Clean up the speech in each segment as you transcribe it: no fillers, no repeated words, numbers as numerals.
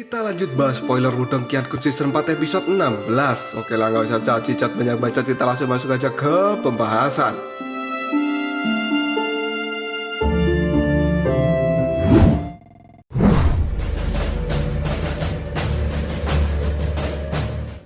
Kita lanjut bahas spoiler Wudong Qiankun season 4 episode 16. Oke lah, nggak usah cacat banyak bacot, kita langsung masuk aja ke pembahasan.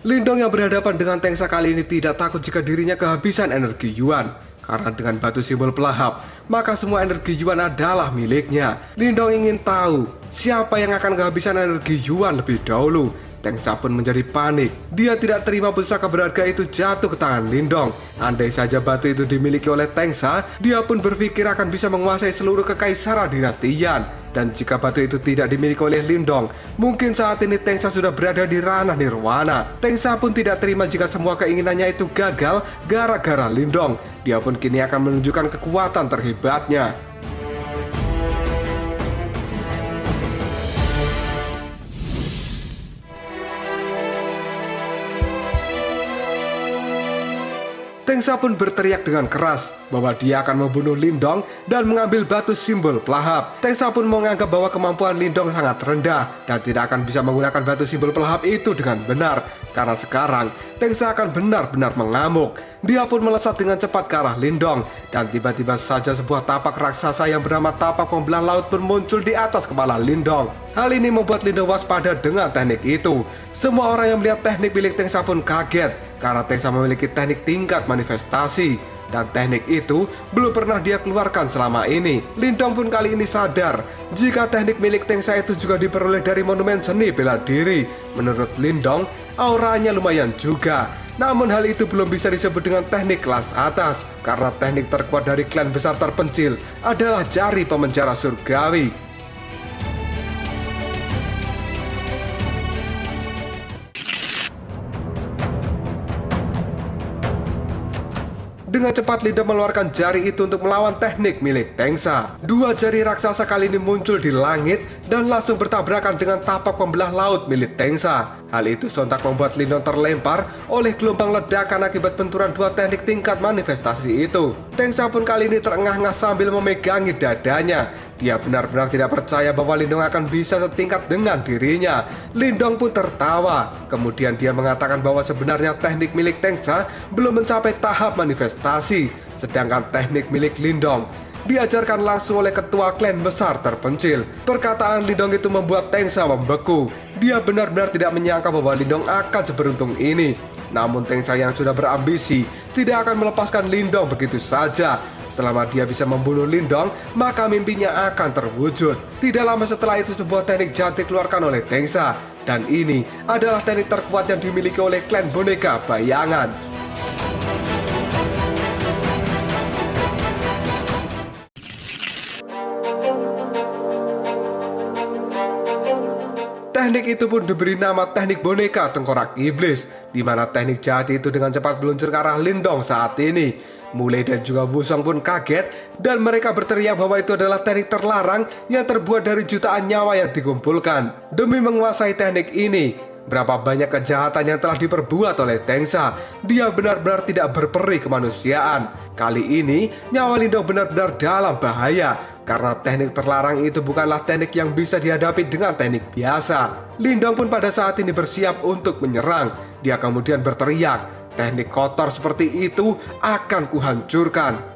Lindong yang berhadapan dengan Tengsa kali ini tidak takut jika dirinya kehabisan energi Yuan. Karena dengan batu simbol pelahap, maka semua energi Yuan adalah miliknya. Lindong ingin tahu siapa yang akan kehabisan energi Yuan lebih dahulu. Tengsa pun menjadi panik. Dia tidak terima pusaka berharga itu jatuh ke tangan Lindong. Andai saja batu itu dimiliki oleh Tengsa, dia pun berpikir akan bisa menguasai seluruh kekaisaran dinasti Yan. Dan jika batu itu tidak dimiliki oleh Lindong, mungkin saat ini Tengsa sudah berada di ranah nirwana. Tengsa pun tidak terima jika semua keinginannya itu gagal gara-gara Lindong. Dia pun kini akan menunjukkan kekuatan terhebatnya. Tengsa pun berteriak dengan keras bahwa dia akan membunuh Lindong dan mengambil batu simbol pelahap. Tengsa pun menganggap bahwa kemampuan Lindong sangat rendah dan tidak akan bisa menggunakan batu simbol pelahap itu dengan benar. Karena sekarang Tengsa akan benar-benar mengamuk. Dia pun melesat dengan cepat ke arah Lindong dan tiba-tiba saja sebuah tapak raksasa yang bernama tapak pembelah laut pun muncul di atas kepala Lindong. Hal ini membuat Lindong waspada dengan teknik itu. Semua orang yang melihat teknik milik Tengsa pun kaget karena Tengsa memiliki teknik tingkat manifestasi dan teknik itu belum pernah dia keluarkan selama ini. Lindong pun kali ini sadar jika teknik milik Tengsa itu juga diperoleh dari monumen seni bela diri. Menurut Lindong, auranya lumayan juga. Namun hal itu belum bisa disebut dengan teknik kelas atas karena teknik terkuat dari klan besar terpencil adalah jari pemenjara surgawi. Dengan cepat Lindong mengeluarkan jari itu untuk melawan teknik milik Tengsa. Dua jari raksasa kali ini muncul di langit dan langsung bertabrakan dengan tapak pembelah laut milik Tengsa. Hal itu sontak membuat Lindong terlempar oleh gelombang ledakan akibat benturan dua teknik tingkat manifestasi itu. Tengsa pun kali ini terengah-engah sambil memegangi dadanya. Dia benar-benar tidak percaya bahwa Lindong akan bisa setingkat dengan dirinya. Lindong pun tertawa. Kemudian dia mengatakan bahwa sebenarnya teknik milik Tengsa belum mencapai tahap manifestasi, sedangkan teknik milik Lindong diajarkan langsung oleh ketua klan besar terpencil. Perkataan Lindong itu membuat Tengsa membeku. Dia benar-benar tidak menyangka bahwa Lindong akan seberuntung ini. Namun Tengsa yang sudah berambisi tidak akan melepaskan Lindong begitu saja. Selama dia bisa membunuh Lindong, maka mimpinya akan terwujud. Tidak lama setelah itu sebuah teknik jahat dikeluarkan oleh Tengsa. Dan ini adalah teknik terkuat yang dimiliki oleh klan boneka bayangan. Teknik itu pun diberi nama teknik boneka tengkorak iblis, di mana teknik jahat itu dengan cepat meluncur ke arah Lindong saat ini. Mulai dan juga Wusong pun kaget dan mereka berteriak bahwa itu adalah teknik terlarang yang terbuat dari jutaan nyawa yang dikumpulkan. Demi menguasai teknik ini, berapa banyak kejahatan yang telah diperbuat oleh Tengsa. Dia benar-benar tidak berperi kemanusiaan. Kali ini nyawa Lindong benar-benar dalam bahaya karena teknik terlarang itu bukanlah teknik yang bisa dihadapi dengan teknik biasa. Lindong pun pada saat ini bersiap untuk menyerang. Dia kemudian berteriak, teknik kotor seperti itu akan kuhancurkan.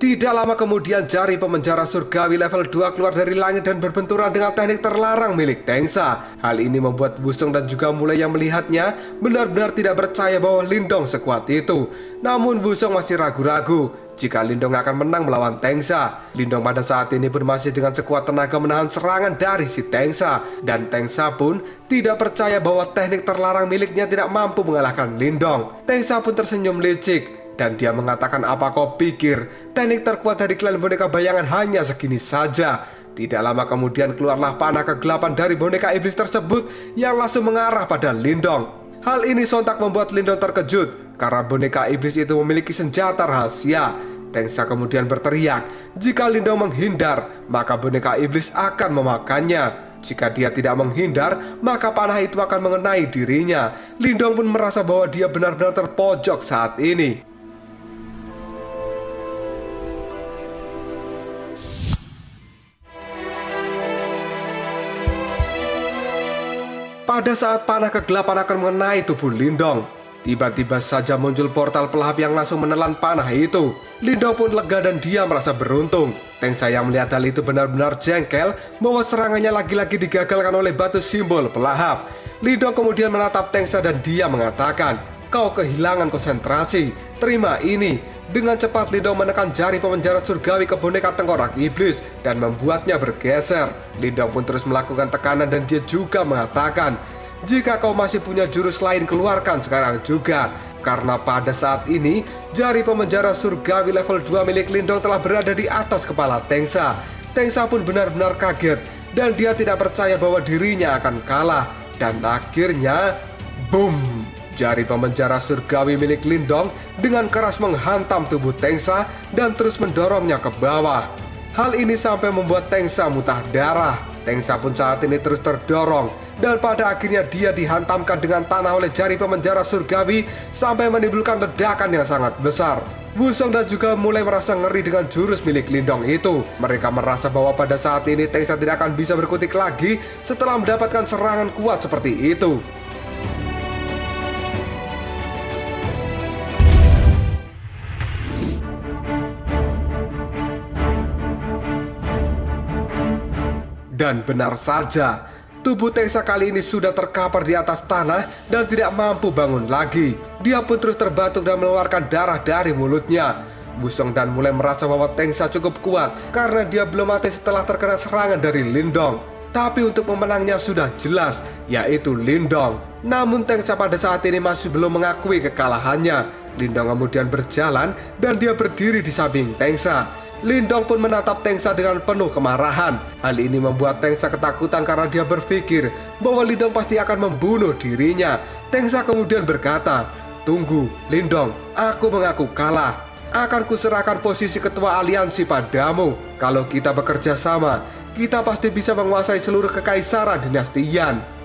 Tidak lama kemudian jari pemenjara surgawi level 2 keluar dari langit dan berbenturan dengan teknik terlarang milik Tengsa. Hal ini membuat Wusong dan juga Mulai yang melihatnya benar-benar tidak percaya bahwa Lindong sekuat itu. Namun Wusong masih ragu-ragu jika Lindong akan menang melawan Tengsa. Lindong pada saat ini pun masih dengan sekuat tenaga menahan serangan dari si Tengsa. Dan Tengsa pun tidak percaya bahwa teknik terlarang miliknya tidak mampu mengalahkan Lindong. Tengsa pun tersenyum licik dan dia mengatakan, apa kau pikir teknik terkuat dari klan boneka bayangan hanya segini saja? Tidak lama kemudian keluarlah panah kegelapan dari boneka iblis tersebut yang langsung mengarah pada Lindong. Hal ini sontak membuat Lindong terkejut karena boneka iblis itu memiliki senjata rahasia. Tengsa kemudian berteriak, jika Lindong menghindar, maka boneka iblis akan memakannya. Jika dia tidak menghindar, maka panah itu akan mengenai dirinya. Lindong pun merasa bahwa dia benar-benar terpojok saat ini. Pada saat panah kegelapan akan mengenai tubuh Lindong, tiba-tiba saja muncul portal pelahap yang langsung menelan panah itu. Lindong pun lega dan dia merasa beruntung. Tengsa yang melihat hal itu benar-benar jengkel bahwa serangannya lagi-lagi digagalkan oleh batu simbol pelahap. Lindong kemudian menatap Tengsa dan dia mengatakan, "Kau kehilangan konsentrasi, terima ini." Dengan cepat Lindong menekan jari pemenjara surgawi ke boneka tengkorak iblis dan membuatnya bergeser. Lindong pun terus melakukan tekanan dan dia juga mengatakan, "Jika kau masih punya jurus lain, keluarkan sekarang juga." Karena pada saat ini, jari pemenjara surgawi level 2 milik Lindong telah berada di atas kepala Tengsa. Tengsa pun benar-benar kaget dan dia tidak percaya bahwa dirinya akan kalah. Dan akhirnya, boom! Jari pemenjara surgawi milik Lindong dengan keras menghantam tubuh Tengsa dan terus mendorongnya ke bawah. Hal ini sampai membuat Tengsa muntah darah. Tengsa pun saat ini terus terdorong dan pada akhirnya dia dihantamkan dengan tanah oleh jari pemenjara surgawi sampai menimbulkan ledakan yang sangat besar. Wusong dan juga mulai merasa ngeri dengan jurus milik Lindong itu. Mereka merasa bahwa pada saat ini Tengsa tidak akan bisa berkutik lagi setelah mendapatkan serangan kuat seperti itu. Dan benar saja, tubuh Tengsa kali ini sudah terkapar di atas tanah dan tidak mampu bangun lagi. Dia pun terus terbatuk dan mengeluarkan darah dari mulutnya. Wusong dan mulai merasa bahwa Tengsa cukup kuat karena dia belum mati setelah terkena serangan dari Lindong. Tapi untuk pemenangnya sudah jelas, yaitu Lindong. Namun Tengsa pada saat ini masih belum mengakui kekalahannya. Lindong kemudian berjalan dan dia berdiri di samping Tengsa. Lindong pun menatap Tengsa dengan penuh kemarahan. Hal ini membuat Tengsa ketakutan karena dia berpikir bahwa Lindong pasti akan membunuh dirinya. Tengsa kemudian berkata, "Tunggu, Lindong, aku mengaku kalah. Akan kuserahkan posisi ketua aliansi padamu. Kalau kita bekerja sama, kita pasti bisa menguasai seluruh kekaisaran dinasti Yan."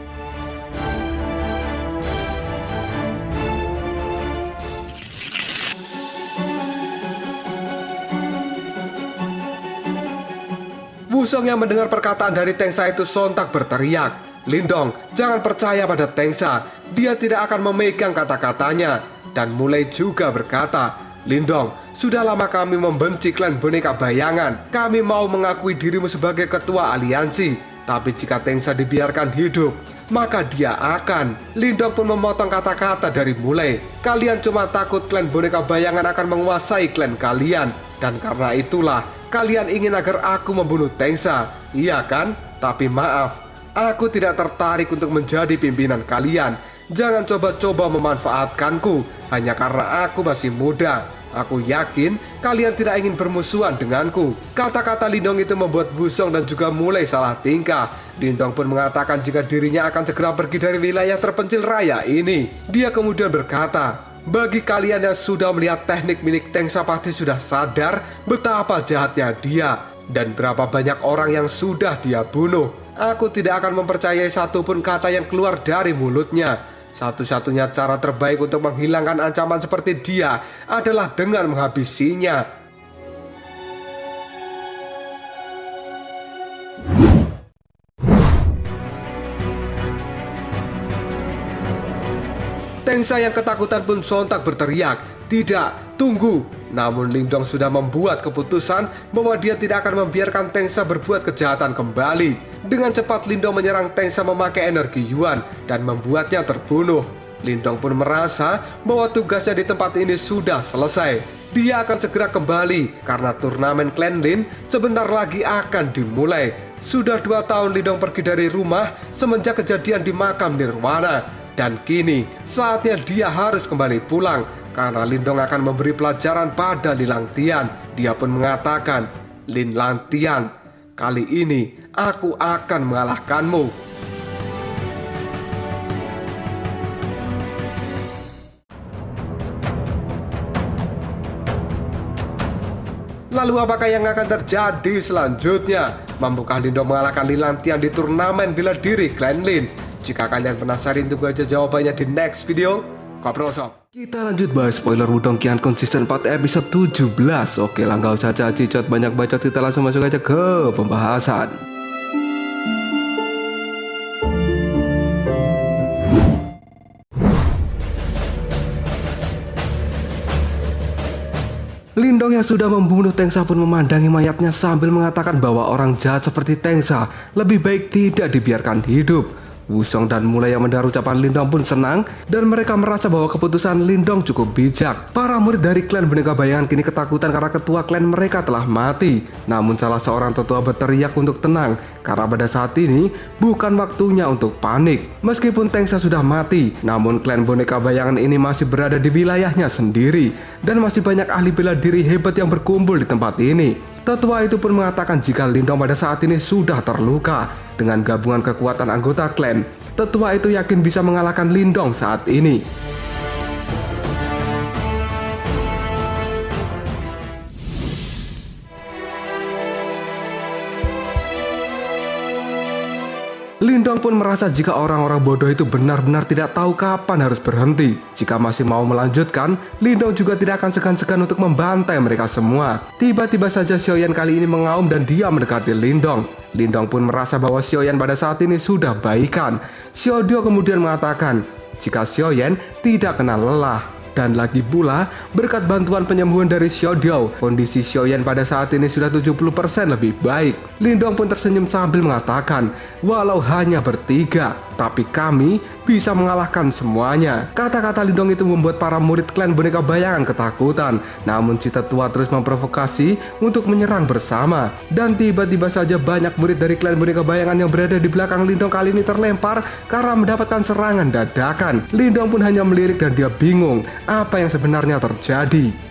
Wusong yang mendengar perkataan dari Tengsa itu sontak berteriak, "Lindong, jangan percaya pada Tengsa. Dia tidak akan memegang kata-katanya." Dan mulai juga berkata, "Lindong, sudah lama kami membenci klan boneka bayangan. Kami mau mengakui dirimu sebagai ketua aliansi. Tapi jika Tengsa dibiarkan hidup, maka dia akan." Lindong pun memotong kata-kata dari mulai, "Kalian cuma takut klan boneka bayangan akan menguasai klan kalian. Dan karena itulah kalian ingin agar aku membunuh Tengsa, iya kan? Tapi maaf, aku tidak tertarik untuk menjadi pimpinan kalian. Jangan coba-coba memanfaatkanku hanya karena aku masih muda. Aku yakin kalian tidak ingin bermusuhan denganku." Kata-kata Lindong itu membuat Wusong dan juga mulai salah tingkah. Lindong pun mengatakan jika dirinya akan segera pergi dari wilayah terpencil raya ini. Dia kemudian berkata, "Bagi kalian yang sudah melihat teknik milik Tengsa pasti sudah sadar betapa jahatnya dia dan berapa banyak orang yang sudah dia bunuh. Aku tidak akan mempercayai satupun kata yang keluar dari mulutnya. Satu-satunya cara terbaik untuk menghilangkan ancaman seperti dia adalah dengan menghabisinya." Tengsa yang ketakutan pun sontak berteriak, "Tidak, tunggu!" Namun Lindong sudah membuat keputusan bahwa dia tidak akan membiarkan Tengsa berbuat kejahatan kembali. Dengan cepat Lindong menyerang Tengsa memakai energi Yuan dan membuatnya terbunuh. Lindong pun merasa bahwa tugasnya di tempat ini sudah selesai. Dia akan segera kembali karena turnamen Clan Lin sebentar lagi akan dimulai. Sudah 2 tahun Lindong pergi dari rumah semenjak kejadian di makam Nirwana. Dan kini saatnya dia harus kembali pulang karena Lindong akan memberi pelajaran pada Lin Langtian. Dia pun mengatakan, "Lin Langtian, kali ini aku akan mengalahkanmu." Lalu apakah yang akan terjadi selanjutnya? Mampukah Lindong mengalahkan Lin Langtian di turnamen bela diri Clan Lin? Jika kalian penasaran, tunggu aja jawabannya di next video. Koprosop. Kita lanjut bahas spoiler Wudong Qiankun Season 4 episode 17. Oke lah, nggak usah cacicot banyak bacot, kita langsung masuk aja ke pembahasan. Lindong yang sudah membunuh Tengsa pun memandangi mayatnya sambil mengatakan bahwa orang jahat seperti Tengsa lebih baik tidak dibiarkan hidup. Wusong dan Mulai yang mendengar ucapan Lindong pun senang dan mereka merasa bahwa keputusan Lindong cukup bijak. Para murid dari klan Boneka Bayangan kini ketakutan karena ketua klan mereka telah mati. Namun salah seorang tetua berteriak untuk tenang karena pada saat ini bukan waktunya untuk panik. Meskipun Tengsa sudah mati, namun klan Boneka Bayangan ini masih berada di wilayahnya sendiri dan masih banyak ahli bela diri hebat yang berkumpul di tempat ini. Tetua itu pun mengatakan jika Lindong pada saat ini sudah terluka. Dengan gabungan kekuatan anggota klan, tetua itu yakin bisa mengalahkan Lindong saat ini. Lindong pun merasa jika orang-orang bodoh itu benar-benar tidak tahu kapan harus berhenti. Jika masih mau melanjutkan, Lindong juga tidak akan segan-segan untuk membantai mereka semua. Tiba-tiba saja Xiaoyan kali ini mengaum dan dia mendekati Lindong. Lindong pun merasa bahwa Xiaoyan pada saat ini sudah baikan. Xiaodio kemudian mengatakan jika Xiaoyan tidak kenal lelah. Dan lagi pula, berkat bantuan penyembuhan dari Xiaodio, kondisi Xiaoyan pada saat ini sudah 70% lebih baik. Lindong pun tersenyum sambil mengatakan, walau hanya bertiga, tapi kami bisa mengalahkan semuanya. Kata-kata Lindong itu membuat para murid klan Boneka Bayangan ketakutan. Namun si tetua terus memprovokasi untuk menyerang bersama. Dan tiba-tiba saja banyak murid dari klan Boneka Bayangan yang berada di belakang Lindong kali ini terlempar karena mendapatkan serangan dadakan. Lindong pun hanya melirik dan dia bingung apa yang sebenarnya terjadi.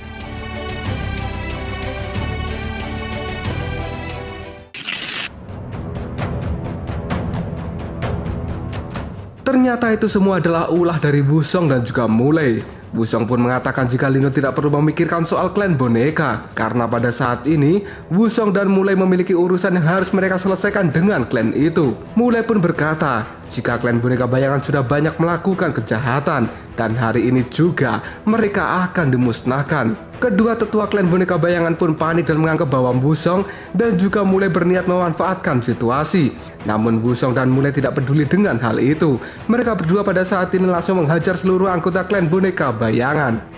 Ternyata itu semua adalah ulah dari Wusong dan juga Mulai. Wusong pun mengatakan jika Lindong tidak perlu memikirkan soal klan boneka karena pada saat ini Wusong dan Mulai memiliki urusan yang harus mereka selesaikan dengan klan itu. Mulai pun berkata jika klan Boneka Bayangan sudah banyak melakukan kejahatan dan hari ini juga mereka akan dimusnahkan. Kedua tetua klan Boneka Bayangan pun panik dan menganggap bahwa Wusong dan juga Mulai berniat memanfaatkan situasi. Namun Wusong dan Mulai tidak peduli dengan hal itu. Mereka berdua pada saat ini langsung menghajar seluruh anggota klan Boneka Bayangan.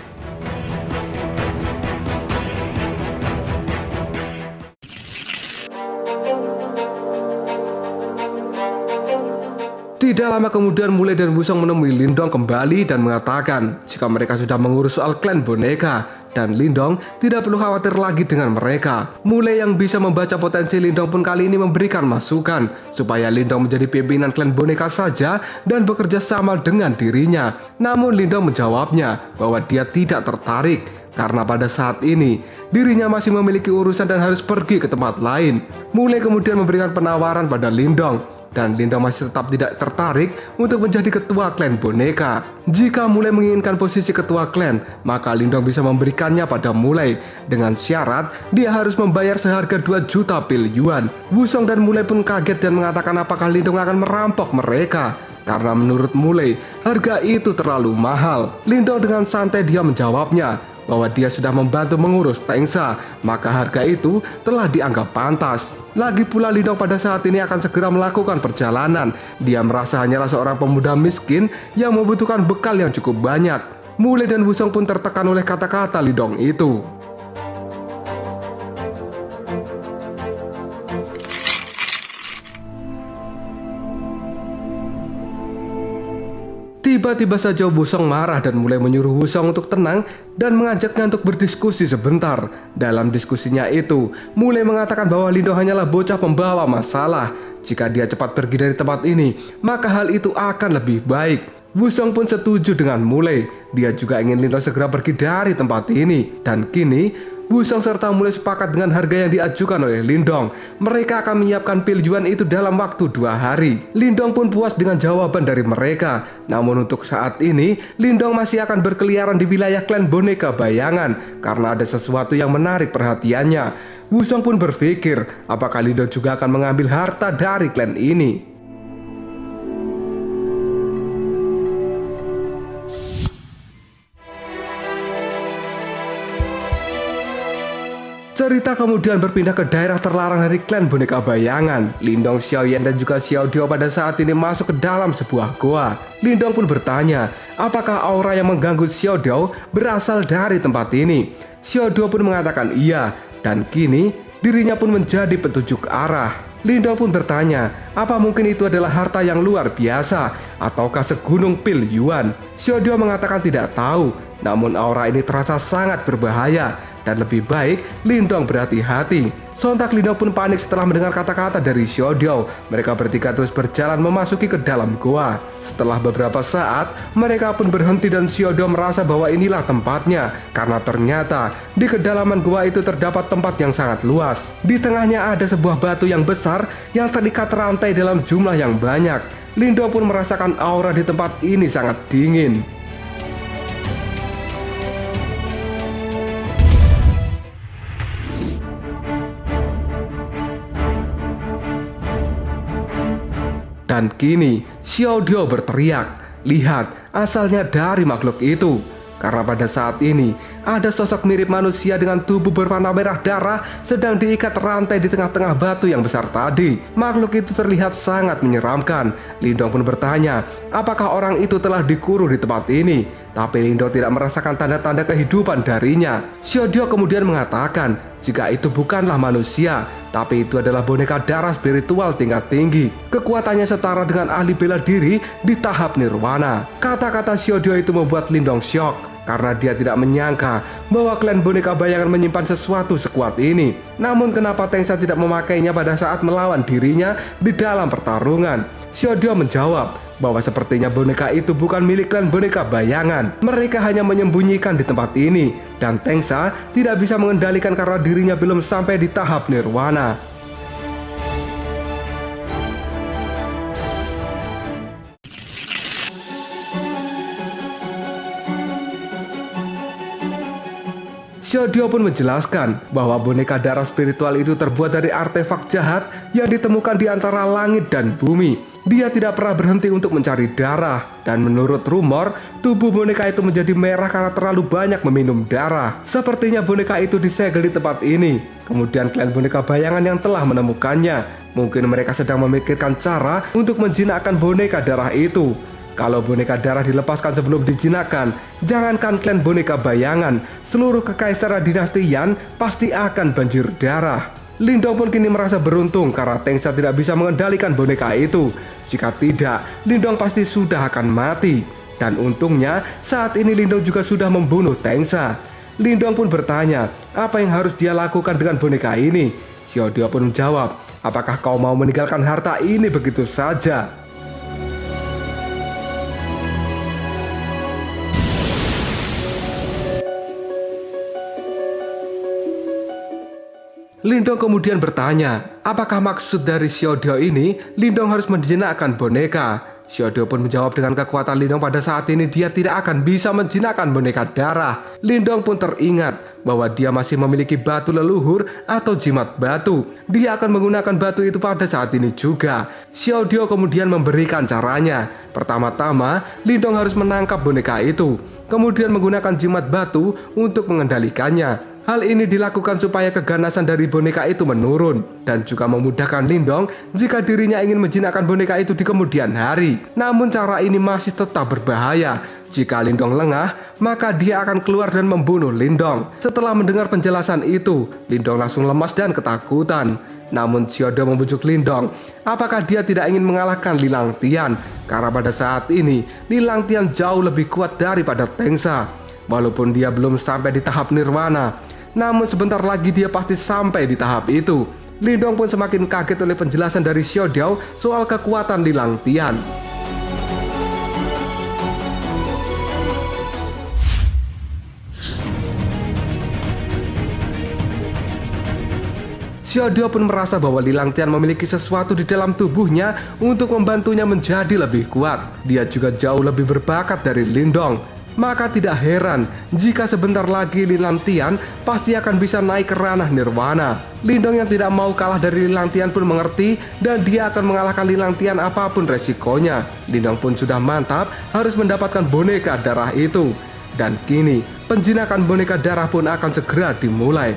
Tidak lama kemudian Mulai dan Wusong menemui Lindong kembali dan mengatakan jika mereka sudah mengurus soal klan boneka dan Lindong tidak perlu khawatir lagi dengan mereka. Mulai yang bisa membaca potensi Lindong pun kali ini memberikan masukan supaya Lindong menjadi pimpinan klan boneka saja dan bekerja sama dengan dirinya. Namun Lindong menjawabnya bahwa dia tidak tertarik karena pada saat ini dirinya masih memiliki urusan dan harus pergi ke tempat lain. Mulai kemudian memberikan penawaran pada Lindong dan Lindong masih tetap tidak tertarik untuk menjadi ketua klan boneka. Jika Mulai menginginkan posisi ketua klan, maka Lindong bisa memberikannya pada Mulai dengan syarat dia harus membayar seharga 2 juta pil yuan. Wusong dan Mulai pun kaget dan mengatakan apakah Lindong akan merampok mereka. Karena menurut Mulai, harga itu terlalu mahal. Lindong dengan santai dia menjawabnya bahwa dia sudah membantu mengurus Tengsa, maka harga itu telah dianggap pantas. Lagi pula Lindong pada saat ini akan segera melakukan perjalanan. Dia merasa hanyalah seorang pemuda miskin yang membutuhkan bekal yang cukup banyak. Mulai dan Wusong pun tertekan oleh kata-kata Lindong itu. Tiba-tiba saja Wusong marah dan mulai menyuruh Wusong untuk tenang dan mengajaknya untuk berdiskusi sebentar. Dalam diskusinya itu, Mulai mengatakan bahwa Lindong hanyalah bocah pembawa masalah. Jika dia cepat pergi dari tempat ini, maka hal itu akan lebih baik. Wusong pun setuju dengan Mulai. Dia juga ingin Lindong segera pergi dari tempat ini. Dan kini Wusong serta Mulai sepakat dengan harga yang diajukan oleh Lindong. Mereka akan menyiapkan pil yuan itu dalam waktu 2 hari. Lindong pun puas dengan jawaban dari mereka. Namun untuk saat ini, Lindong masih akan berkeliaran di wilayah klan Boneka Bayangan karena ada sesuatu yang menarik perhatiannya. Wusong pun berpikir, apakah Lindong juga akan mengambil harta dari klan ini? Cerita kemudian berpindah ke daerah terlarang dari klan boneka bayangan. Lindong, Xiaoyan dan juga Xiaodio pada saat ini masuk ke dalam sebuah goa. Lindong pun bertanya, apakah aura yang mengganggu Xiaodio berasal dari tempat ini? Xiaodio pun mengatakan iya, dan kini dirinya pun menjadi petunjuk arah. Lindong pun bertanya, apa mungkin itu adalah harta yang luar biasa ataukah segunung pil yuan? Xiaodio mengatakan tidak tahu, namun aura ini terasa sangat berbahaya dan lebih baik Lindong berhati-hati. Sontak Lindong pun panik setelah mendengar kata-kata dari Xiaodio. Mereka bertiga terus berjalan memasuki ke dalam goa. Setelah beberapa saat, mereka pun berhenti dan Xiaodio merasa bahwa inilah tempatnya. Karena ternyata di kedalaman goa itu terdapat tempat yang sangat luas. Di tengahnya ada sebuah batu yang besar yang terikat rantai dalam jumlah yang banyak. Lindong pun merasakan aura di tempat ini sangat dingin. Dan kini Xiaodio berteriak, lihat, asalnya dari makhluk itu. Karena pada saat ini ada sosok mirip manusia dengan tubuh berwarna merah darah sedang diikat rantai di tengah-tengah batu yang besar tadi. Makhluk itu terlihat sangat menyeramkan. Lindong pun bertanya, apakah orang itu telah dikurung di tempat ini? Tapi Lindong tidak merasakan tanda-tanda kehidupan darinya. Xiaodio kemudian mengatakan, jika itu bukanlah manusia, tapi itu adalah boneka darah spiritual tingkat tinggi. Kekuatannya setara dengan ahli bela diri di tahap nirwana. Kata-kata Xiaodio itu membuat Lindong syok, karena dia tidak menyangka bahwa klan boneka bayangan menyimpan sesuatu sekuat ini. Namun kenapa Tengsa tidak memakainya pada saat melawan dirinya di dalam pertarungan? Xiaodio menjawab bahwa sepertinya boneka itu bukan milik klan boneka bayangan. Mereka hanya menyembunyikan di tempat ini, dan Tengsa tidak bisa mengendalikan karena dirinya belum sampai di tahap nirwana. Xiaodio pun menjelaskan bahwa boneka darah spiritual itu terbuat dari artefak jahat yang ditemukan di antara langit dan bumi. Dia tidak pernah berhenti untuk mencari darah, dan menurut rumor, tubuh boneka itu menjadi merah karena terlalu banyak meminum darah. Sepertinya boneka itu disegel di tempat ini. Kemudian klan boneka bayangan yang telah menemukannya. Mungkin mereka sedang memikirkan cara untuk menjinakkan boneka darah itu. Kalau boneka darah dilepaskan sebelum dijinakkan, jangankan klan boneka bayangan, seluruh kekaisaran dinasti Yan pasti akan banjir darah. Lindong pun kini merasa beruntung karena Tengsa tidak bisa mengendalikan boneka itu. Jika tidak, Lindong pasti sudah akan mati. Dan untungnya, saat ini Lindong juga sudah membunuh Tengsa. Lindong pun bertanya, apa yang harus dia lakukan dengan boneka ini? Xiaodio pun menjawab, apakah kau mau meninggalkan harta ini begitu saja? Lindong kemudian bertanya, apakah maksud dari Xiaodio ini Lindong harus menjinakkan boneka? Xiaodio pun menjawab dengan kekuatan Lindong pada saat ini dia tidak akan bisa menjinakkan boneka darah. Lindong pun teringat bahwa dia masih memiliki batu leluhur atau jimat batu. Dia akan menggunakan batu itu pada saat ini juga. Xiaodio kemudian memberikan caranya. Pertama-tama, Lindong harus menangkap boneka itu, kemudian menggunakan jimat batu untuk mengendalikannya. Hal ini dilakukan supaya keganasan dari boneka itu menurun dan juga memudahkan Lindong jika dirinya ingin menjinakkan boneka itu di kemudian hari. Namun cara ini masih tetap berbahaya. Jika Lindong lengah, maka dia akan keluar dan membunuh Lindong. Setelah mendengar penjelasan itu, Lindong langsung lemas dan ketakutan. Namun Xiaodio membujuk Lindong, apakah dia tidak ingin mengalahkan Lilang Tian? Karena pada saat ini, Lilang Tian jauh lebih kuat daripada Tengsa. Walaupun dia belum sampai di tahap nirwana, namun sebentar lagi dia pasti sampai di tahap itu. Lindong pun semakin kaget oleh penjelasan dari Xiaodio soal kekuatan Lilang Tian. Xiaodio pun merasa bahwa Lilang Tian memiliki sesuatu di dalam tubuhnya untuk membantunya menjadi lebih kuat. Dia juga jauh lebih berbakat dari Lindong. Maka tidak heran jika sebentar lagi Lilang Tian pasti akan bisa naik ke ranah nirwana. Lindong yang tidak mau kalah dari Lilang Tian pun mengerti dan dia akan mengalahkan Lilang Tian apapun resikonya. Lindong pun sudah mantap harus mendapatkan boneka darah itu. Dan kini penjinakan boneka darah pun akan segera dimulai.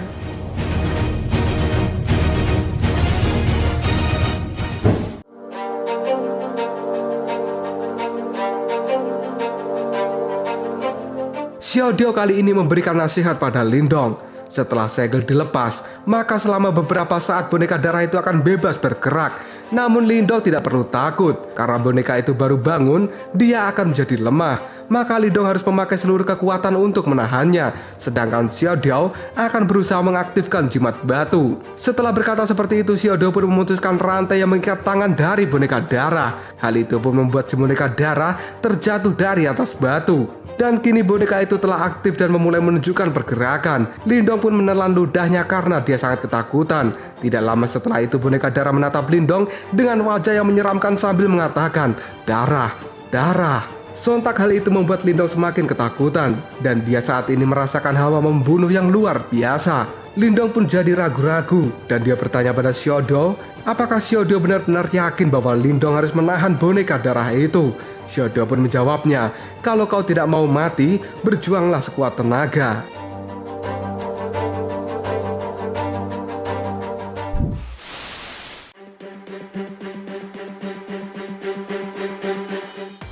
Xiaodio kali ini memberikan nasihat pada Lindong. Setelah segel dilepas, maka selama beberapa saat boneka darah itu akan bebas bergerak. Namun Lindong tidak perlu takut, karena boneka itu baru bangun, dia akan menjadi lemah. Maka Lindong harus memakai seluruh kekuatan untuk menahannya. Sedangkan Xiaodio akan berusaha mengaktifkan jimat batu. Setelah berkata seperti itu, Xiaodio pun memutuskan rantai yang mengikat tangan dari boneka darah. Hal itu pun membuat si boneka darah terjatuh dari atas batu. Dan kini boneka itu telah aktif dan memulai menunjukkan pergerakan. Lindong pun menelan ludahnya karena dia sangat ketakutan. Tidak lama setelah itu boneka darah menatap Lindong dengan wajah yang menyeramkan sambil mengatakan, "Darah, darah." Sontak hal itu membuat Lindong semakin ketakutan. Dan dia saat ini merasakan hawa membunuh yang luar biasa. Lindong pun jadi ragu-ragu. Dan dia bertanya pada Xiaodio, apakah Xiaodio benar-benar yakin bahwa Lindong harus menahan boneka darah itu? Xiaodio pun menjawabnya, "Kalau kau tidak mau mati, berjuanglah sekuat tenaga."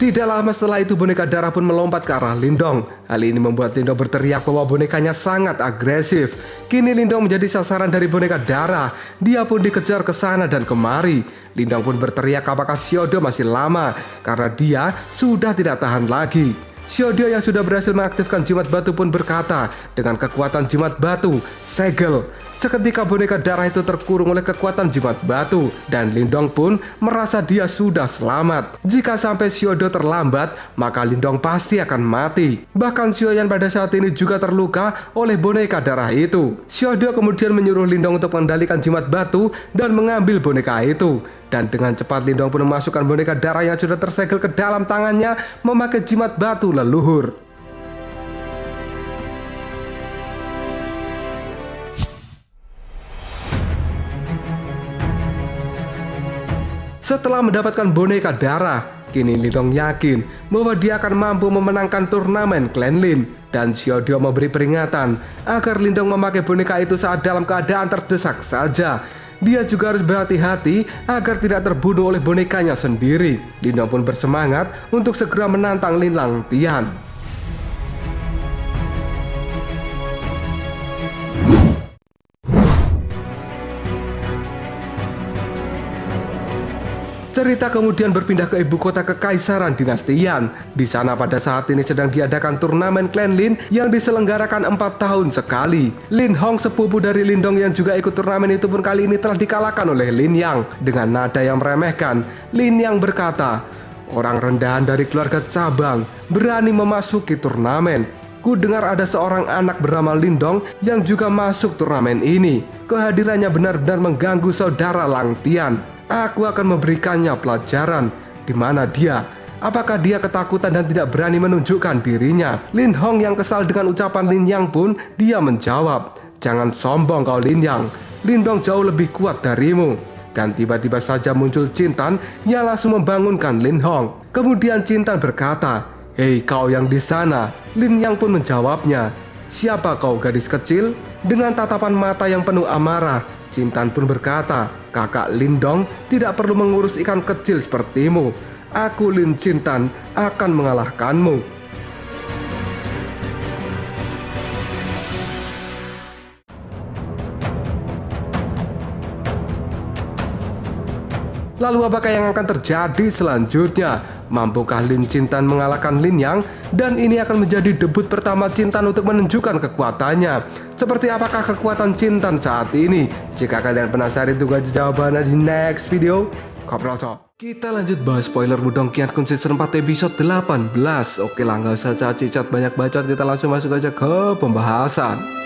Tidak lama setelah itu boneka darah pun melompat ke arah Lindong. Hal ini membuat Lindong berteriak bahwa bonekanya sangat agresif. Kini Lindong menjadi sasaran dari boneka darah. Dia pun dikejar ke sana dan kemari. Lindong pun berteriak apakah Xiaodio masih lama, karena dia sudah tidak tahan lagi. Xiaodio yang sudah berhasil mengaktifkan jimat batu pun berkata dengan kekuatan jimat batu, segel. Seketika boneka darah itu terkurung oleh kekuatan jimat batu, dan Lindong pun merasa dia sudah selamat. Jika sampai Xiaodio terlambat, maka Lindong pasti akan mati. Bahkan Xiaoyan pada saat ini juga terluka oleh boneka darah itu. Xiaodio kemudian menyuruh Lindong untuk mengendalikan jimat batu dan mengambil boneka itu. Dan dengan cepat Lindong pun memasukkan boneka darah yang sudah tersegel ke dalam tangannya memakai jimat batu leluhur. Setelah mendapatkan boneka darah, kini Lindong yakin bahwa dia akan mampu memenangkan turnamen Clan Lin. Dan Xiaodio memberi peringatan agar Lindong memakai boneka itu saat dalam keadaan terdesak saja. Dia juga harus berhati-hati agar tidak terbunuh oleh bonekanya sendiri. Lindong pun bersemangat untuk segera menantang Lin Langtian. Cerita kemudian berpindah ke ibu kota Kekaisaran Dinasti Yan. Di sana pada saat ini sedang diadakan turnamen Clan Lin yang diselenggarakan 4 tahun sekali. Lin Hong, sepupu dari Lindong yang juga ikut turnamen itu pun kali ini telah dikalahkan oleh Lin Yang. Dengan nada yang meremehkan, Lin Yang berkata, "Orang rendahan dari keluarga cabang berani memasuki turnamen. Ku dengar ada seorang anak bernama Lindong yang juga masuk turnamen ini. Kehadirannya benar-benar mengganggu saudara Langtian. Aku akan memberikannya pelajaran. Di mana dia? Apakah dia ketakutan dan tidak berani menunjukkan dirinya?" Lin Hong yang kesal dengan ucapan Lin Yang pun dia menjawab, "Jangan sombong kau Lin Yang. Lindong jauh lebih kuat darimu." Dan tiba-tiba saja muncul Cintan yang langsung membangunkan Lin Hong. Kemudian Cintan berkata, "Hei kau yang di sana." Lin Yang pun menjawabnya, "Siapa kau gadis kecil?" Dengan tatapan mata yang penuh amarah, Cintan pun berkata, "Kakak Lindong tidak perlu mengurus ikan kecil sepertimu. Aku Lin Cintan akan mengalahkanmu." Lalu apakah yang akan terjadi selanjutnya? Mampukah Lin Cintan mengalahkan Lin Yang? Dan ini akan menjadi debut pertama Cintan untuk menunjukkan kekuatannya. Seperti apakah kekuatan Cintan saat ini? Jika kalian penasaran, tunggu aja jawabannya di next video. Kita lanjut bahas spoiler Wudong Qiankun Season 4 episode 18. Oke lah, nggak usah cacat banyak bacot, kita langsung masuk aja ke pembahasan.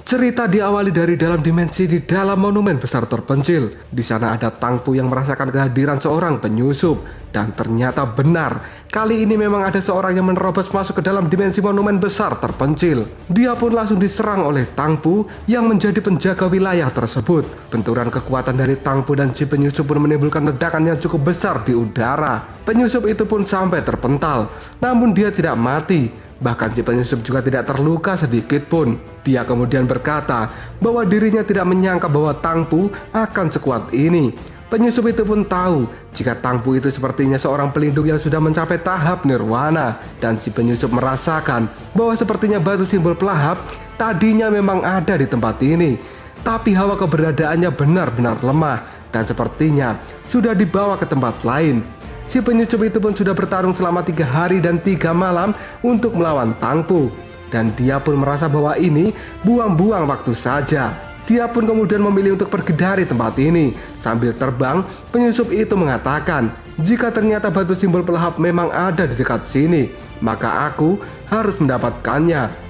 Cerita diawali dari dalam dimensi di dalam monumen besar terpencil. Di sana ada Tang Pu yang merasakan kehadiran seorang penyusup. Dan ternyata benar, kali ini memang ada seorang yang menerobos masuk ke dalam dimensi monumen besar terpencil. Dia pun langsung diserang oleh Tang Pu yang menjadi penjaga wilayah tersebut. Benturan kekuatan dari Tang Pu dan si penyusup pun menimbulkan ledakan yang cukup besar di udara. Penyusup itu pun sampai terpental, namun dia tidak mati. Bahkan si penyusup juga tidak terluka sedikit pun. Dia kemudian berkata bahwa dirinya tidak menyangka bahwa Tangpu akan sekuat ini. Penyusup itu pun tahu jika Tangpu itu sepertinya seorang pelindung yang sudah mencapai tahap nirwana. Dan si penyusup merasakan bahwa sepertinya batu simbol pelahap tadinya memang ada di tempat ini, tapi hawa keberadaannya benar-benar lemah dan sepertinya sudah dibawa ke tempat lain. Si penyusup itu pun sudah bertarung selama 3 hari dan 3 malam untuk melawan Tangpu. Dan dia pun merasa bahwa ini buang-buang waktu saja. Dia pun kemudian memilih untuk pergi dari tempat ini. Sambil terbang, penyusup itu mengatakan, jika ternyata batu simbol pelahap memang ada di dekat sini, maka aku harus mendapatkannya.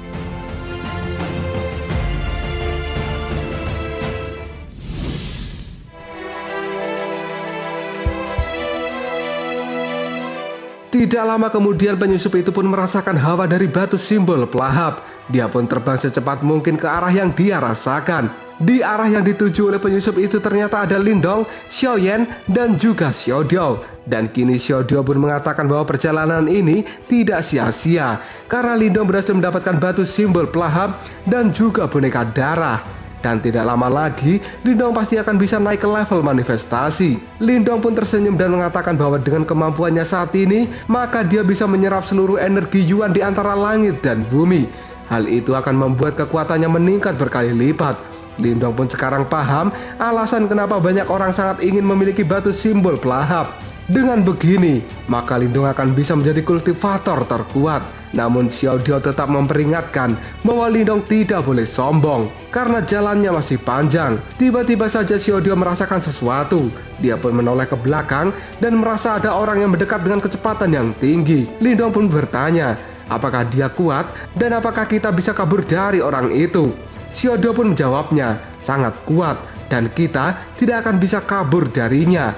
Tidak lama kemudian penyusup itu pun merasakan hawa dari batu simbol pelahap. Dia pun terbang secepat mungkin ke arah yang dia rasakan. Di arah yang dituju oleh penyusup itu ternyata ada Lindong, Xiaoyan, dan juga Xiaodio. Dan kini Xiaodio pun mengatakan bahwa perjalanan ini tidak sia-sia karena Lindong berhasil mendapatkan batu simbol pelahap dan juga boneka darah. Dan tidak lama lagi, Lindong pasti akan bisa naik ke level manifestasi. Lindong pun tersenyum dan mengatakan bahwa dengan kemampuannya saat ini, maka dia bisa menyerap seluruh energi Yuan di antara langit dan bumi. Hal itu akan membuat kekuatannya meningkat berkali lipat. Lindong pun sekarang paham alasan kenapa banyak orang sangat ingin memiliki batu simbol pelahap. Dengan begini, maka Lindong akan bisa menjadi kultivator terkuat. Namun Xiaodio tetap memperingatkan bahwa Lindong tidak boleh sombong karena jalannya masih panjang. Tiba-tiba saja Xiaodio merasakan sesuatu. Dia pun menoleh ke belakang dan merasa ada orang yang mendekat dengan kecepatan yang tinggi. Lindong pun bertanya, apakah dia kuat dan apakah kita bisa kabur dari orang itu? Xiaodio pun menjawabnya, sangat kuat dan kita tidak akan bisa kabur darinya.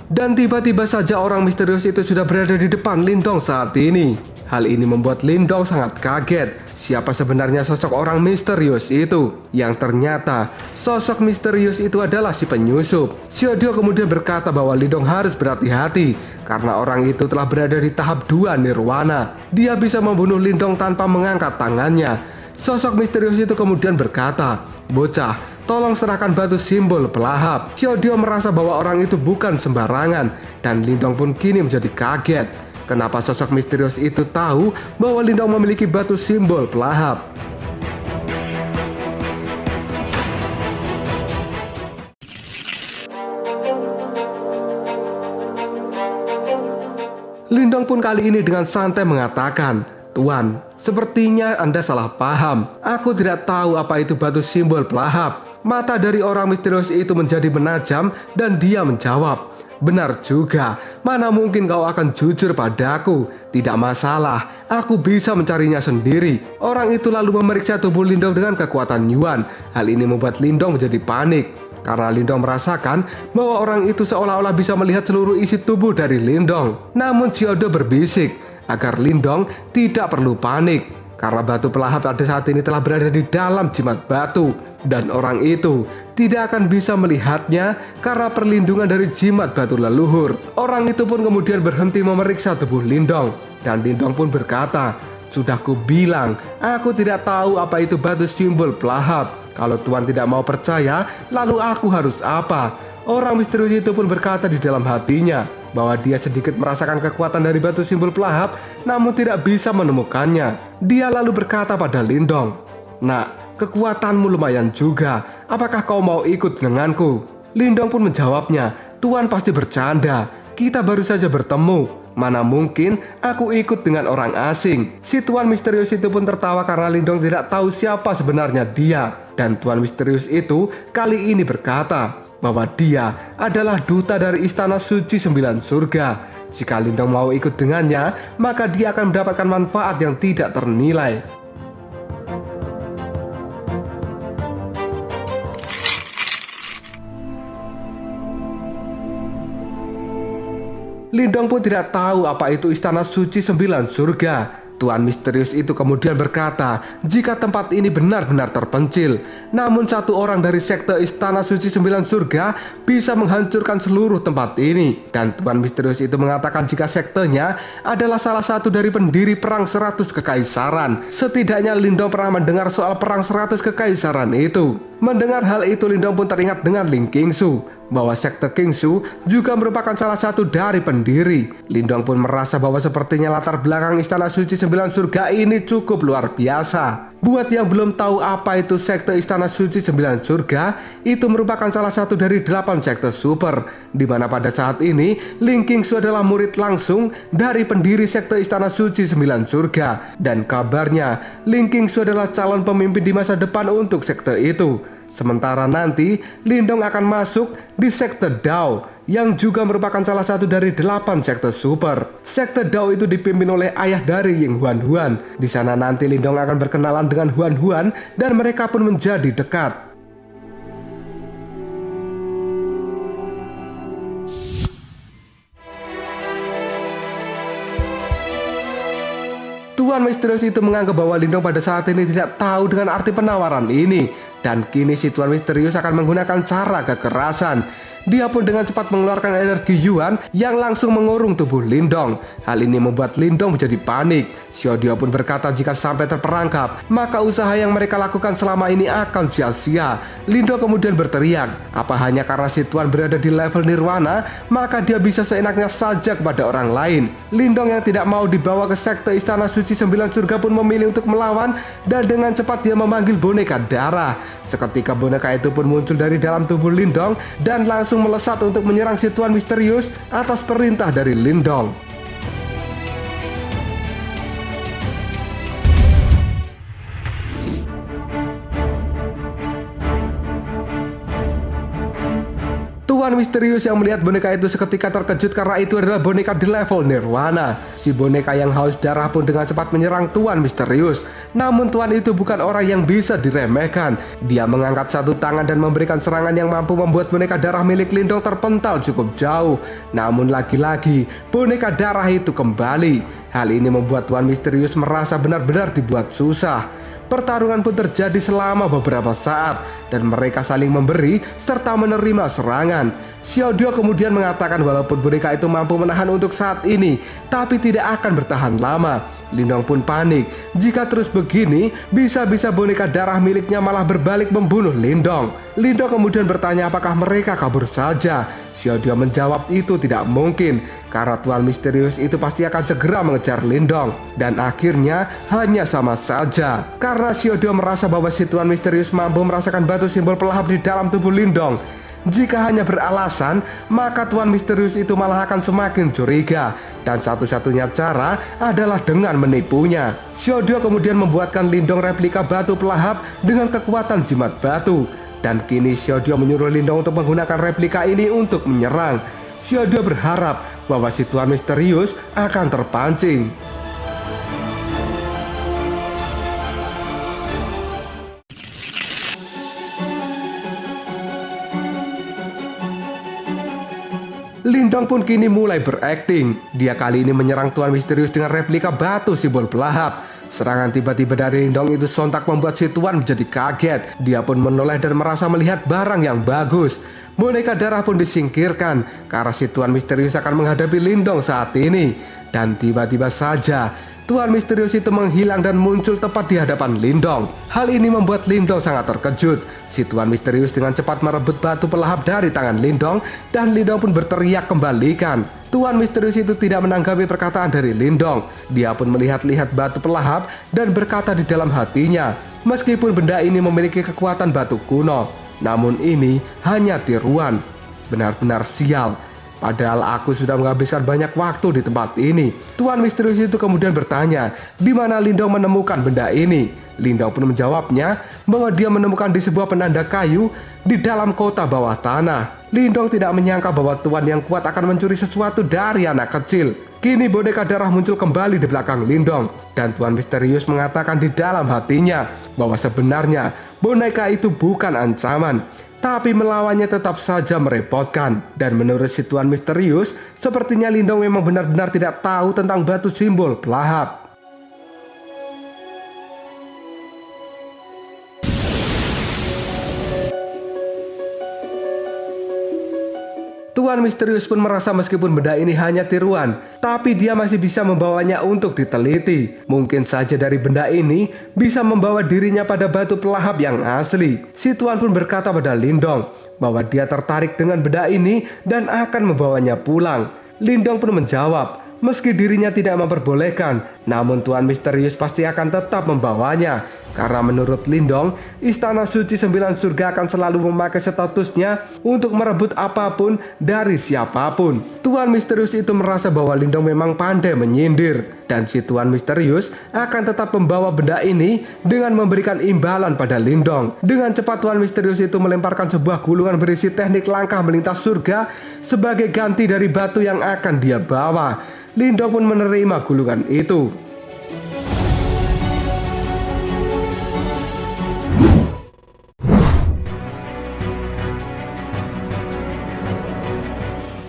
Dan tiba-tiba saja orang misterius itu sudah berada di depan Lindong saat ini. Hal ini membuat Lindong sangat kaget. Siapa sebenarnya sosok orang misterius itu? Yang ternyata sosok misterius itu adalah si penyusup. Xiaodio kemudian berkata bahwa Lindong harus berhati-hati karena orang itu telah berada di tahap 2 nirwana. Dia bisa membunuh Lindong tanpa mengangkat tangannya. Sosok misterius itu kemudian berkata, bocah, tolong serahkan batu simbol pelahap. Xiaodio merasa bahwa orang itu bukan sembarangan dan Lindong pun kini menjadi kaget. Kenapa sosok misterius itu tahu bahwa Lindong memiliki batu simbol pelahap? Lindong pun kali ini dengan santai mengatakan, Tuan, sepertinya Anda salah paham. Aku tidak tahu apa itu batu simbol pelahap. Mata dari orang misterius itu menjadi menajam dan dia menjawab, benar juga, mana mungkin kau akan jujur padaku? Tidak masalah, aku bisa mencarinya sendiri. Orang itu lalu memeriksa tubuh Lindong dengan kekuatan Yuan. Hal ini membuat Lindong menjadi panik karena Lindong merasakan bahwa orang itu seolah-olah bisa melihat seluruh isi tubuh dari Lindong. Namun Xiaodio berbisik agar Lindong tidak perlu panik karena batu pelahap pada saat ini telah berada di dalam jimat batu. Dan orang itu tidak akan bisa melihatnya karena perlindungan dari jimat batu leluhur. Orang itu pun kemudian berhenti memeriksa tubuh Lindong. Dan Lindong pun berkata, sudah ku bilang, aku tidak tahu apa itu batu simbol pelahap. Kalau Tuan tidak mau percaya, lalu aku harus apa? Orang misterius itu pun berkata di dalam hatinya bahwa dia sedikit merasakan kekuatan dari batu simbol pelahap, namun tidak bisa menemukannya. Dia lalu berkata pada Lindong, nak, kekuatanmu lumayan juga. Apakah kau mau ikut denganku? Lindong pun menjawabnya, Tuan pasti bercanda. Kita baru saja bertemu. Mana mungkin aku ikut dengan orang asing. Si Tuan misterius itu pun tertawa karena Lindong tidak tahu siapa sebenarnya dia. Dan Tuan misterius itu kali ini berkata bahwa dia adalah duta dari Istana Suci 9 Surga. Jika Lindong mau ikut dengannya, maka dia akan mendapatkan manfaat yang tidak ternilai. Lindong pun tidak tahu apa itu Istana Suci 9 Surga. Tuan misterius itu kemudian berkata jika tempat ini benar-benar terpencil, namun satu orang dari sekte Istana Suci Sembilan Surga bisa menghancurkan seluruh tempat ini. Dan Tuan misterius itu mengatakan jika sektenya adalah salah satu dari pendiri Perang 100 Kekaisaran. Setidaknya Lindong pernah mendengar soal Perang 100 Kekaisaran itu. Mendengar hal itu, Lindong pun teringat dengan Ling Qingsu, bahwa sekte Qingsu juga merupakan salah satu dari pendiri. Lindong pun merasa bahwa sepertinya latar belakang Istana Suci Sembilan Surga ini cukup luar biasa. Buat yang belum tahu apa itu sekte Istana Suci Sembilan Surga, itu merupakan salah satu dari 8 sekte super, di mana pada saat ini Ling Qingsu adalah murid langsung dari pendiri sekte Istana Suci Sembilan Surga. Dan kabarnya Ling Qingsu adalah calon pemimpin di masa depan untuk sekte itu. Sementara nanti Lindong akan masuk di sekte Dao, yang juga merupakan salah satu dari 8 sekte super. Sekte Dao itu dipimpin oleh ayah dari Ying Huan-Huan. Di sana nanti Lindong akan berkenalan dengan Huan-Huan dan mereka pun menjadi dekat. Tuan misterius itu menganggap bahwa Lindong pada saat ini tidak tahu dengan arti penawaran ini. Dan kini si Tuan misterius akan menggunakan cara kekerasan. Dia pun dengan cepat mengeluarkan energi Yuan yang langsung mengurung tubuh Lindong. Hal ini membuat Lindong menjadi panik. Xiaodio pun berkata jika sampai terperangkap, maka usaha yang mereka lakukan selama ini akan sia-sia. Lindong kemudian berteriak, apa hanya karena si Tuan berada di level nirwana, maka dia bisa seenaknya saja kepada orang lain. Lindong yang tidak mau dibawa ke sekte Istana Suci Sembilan Surga pun memilih untuk melawan, dan dengan cepat dia memanggil boneka darah. Seketika boneka itu pun muncul dari dalam tubuh Lindong dan langsung melesat untuk menyerang si Tuan misterius atas perintah dari Lindong. Tuan misterius yang melihat boneka itu seketika terkejut karena itu adalah boneka di level nirwana. Si boneka yang haus darah pun dengan cepat menyerang Tuan misterius. Namun Tuan itu bukan orang yang bisa diremehkan. Dia mengangkat satu tangan dan memberikan serangan yang mampu membuat boneka darah milik Lindong terpental cukup jauh. Namun lagi-lagi boneka darah itu kembali. Hal ini membuat Tuan misterius merasa benar-benar dibuat susah. Pertarungan pun terjadi selama beberapa saat dan mereka saling memberi serta menerima serangan. Xiaodio kemudian mengatakan walaupun boneka itu mampu menahan untuk saat ini, tapi tidak akan bertahan lama. Lindong pun panik. Jika terus begini, bisa-bisa boneka darah miliknya malah berbalik membunuh Lindong. Lindong kemudian bertanya apakah mereka kabur saja. Xiaodio menjawab itu tidak mungkin, karena Tuan misterius itu pasti akan segera mengejar Lindong. Dan akhirnya hanya sama saja, karena Xiaodio merasa bahwa si Tuan misterius mampu merasakan batu simbol pelahap di dalam tubuh Lindong. Jika hanya beralasan, maka Tuan misterius itu malah akan semakin curiga. Dan satu-satunya cara adalah dengan menipunya. Xiaodio kemudian membuatkan Lindong replika batu pelahap dengan kekuatan jimat batu. Dan kini Xiaodio menyuruh Lindong untuk menggunakan replika ini untuk menyerang. Xiaodio berharap bahwa si Tuan misterius akan terpancing. Lindong pun kini mulai berakting. Dia kali ini menyerang Tuan misterius dengan replika batu simbol pelahap. Serangan tiba-tiba dari Lindong itu sontak membuat si Tuan menjadi kaget. Dia pun menoleh dan merasa melihat barang yang bagus. Boneka darah pun disingkirkan karena si Tuan misterius akan menghadapi Lindong saat ini. Dan tiba-tiba saja Tuan misterius itu menghilang dan muncul tepat di hadapan Lindong. Hal ini membuat Lindong sangat terkejut. Si Tuan misterius dengan cepat merebut batu pelahap dari tangan Lindong dan Lindong pun berteriak kembalikan. Tuan misterius itu tidak menanggapi perkataan dari Lindong. Dia pun melihat-lihat batu pelahap dan berkata di dalam hatinya, meskipun benda ini memiliki kekuatan batu kuno, namun ini hanya tiruan. Benar-benar sial. Padahal aku sudah menghabiskan banyak waktu di tempat ini. Tuan misterius itu kemudian bertanya, di mana Lindong menemukan benda ini? Lindong pun menjawabnya bahwa dia menemukan di sebuah penanda kayu di dalam kota bawah tanah. Lindong tidak menyangka bahwa Tuan yang kuat akan mencuri sesuatu dari anak kecil. Kini boneka darah muncul kembali di belakang Lindong. Dan Tuan misterius mengatakan di dalam hatinya bahwa sebenarnya boneka itu bukan ancaman, tapi melawannya tetap saja merepotkan. Dan menurut si Tuan misterius, sepertinya Lindong memang benar-benar tidak tahu tentang batu simbol pelahap. Tuan Misterius pun merasa meskipun benda ini hanya tiruan, tapi dia masih bisa membawanya untuk diteliti. Mungkin saja dari benda ini bisa membawa dirinya pada batu pelahap yang asli. Si Tuan pun berkata pada Lindong bahwa dia tertarik dengan benda ini dan akan membawanya pulang. Lindong pun menjawab, meski dirinya tidak memperbolehkan, namun Tuan Misterius pasti akan tetap membawanya. Karena menurut Lindong, Istana Suci 9 Surga akan selalu memakai statusnya untuk merebut apapun dari siapapun. Tuan Misterius itu merasa bahwa Lindong memang pandai menyindir. Dan si Tuan Misterius akan tetap membawa benda ini dengan memberikan imbalan pada Lindong. Dengan cepat Tuan Misterius itu melemparkan sebuah gulungan berisi teknik langkah melintas surga sebagai ganti dari batu yang akan dia bawa. Lindong pun menerima gulungan itu.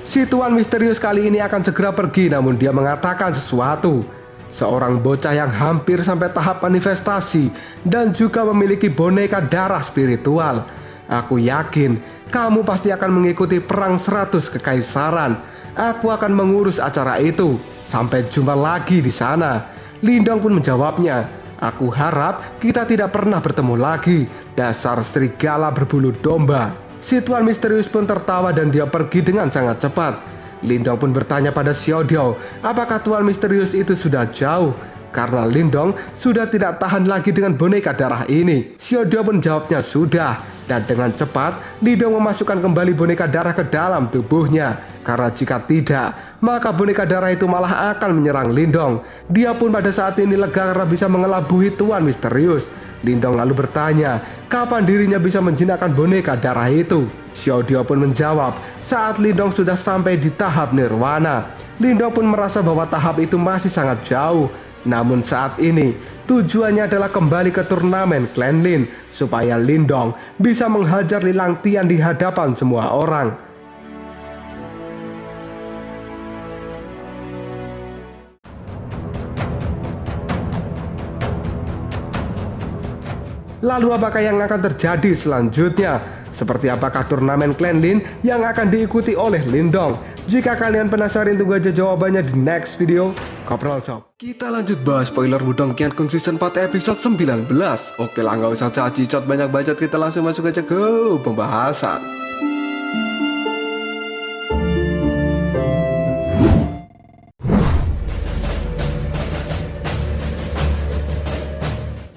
Si Tuan Misterius kali ini akan segera pergi, namun dia mengatakan sesuatu. Seorang bocah yang hampir sampai tahap manifestasi dan juga memiliki boneka darah spiritual. Aku yakin kamu pasti akan mengikuti perang 100 kekaisaran. Aku akan mengurus acara itu. Sampai jumpa lagi di sana. Lindong pun menjawabnya, aku harap kita tidak pernah bertemu lagi. Dasar serigala berbulu domba. Si Tuan Misterius pun tertawa dan dia pergi dengan sangat cepat. Lindong pun bertanya pada Xiaodiao, apakah Tuan Misterius itu sudah jauh? Karena Lindong sudah tidak tahan lagi dengan boneka darah ini. Xiaodiao pun jawabnya sudah. Dan dengan cepat, Lindong memasukkan kembali boneka darah ke dalam tubuhnya. Karena jika tidak, maka boneka darah itu malah akan menyerang Lindong. Dia pun pada saat ini lega karena bisa mengelabui Tuan Misterius. Lindong lalu bertanya, kapan dirinya bisa menjinakkan boneka darah itu? Xiaodiao pun menjawab, saat Lindong sudah sampai di tahap nirwana. Lindong pun merasa bahwa tahap itu masih sangat jauh. Namun saat ini, tujuannya adalah kembali ke turnamen Clan Lin, supaya Lindong bisa menghajar Lilang Tian di hadapan semua orang. Lalu apakah yang akan terjadi selanjutnya? Seperti apakah turnamen Clan Lin yang akan diikuti oleh Lindong? Jika kalian penasaran, tunggu aja jawabannya di next video. Kopral Shop. Kita lanjut bahas spoiler Wudong Qiankun Season 4 episode 19. Oke lah, nggak usah cacicot banyak bacot, kita langsung masuk aja ke pembahasan.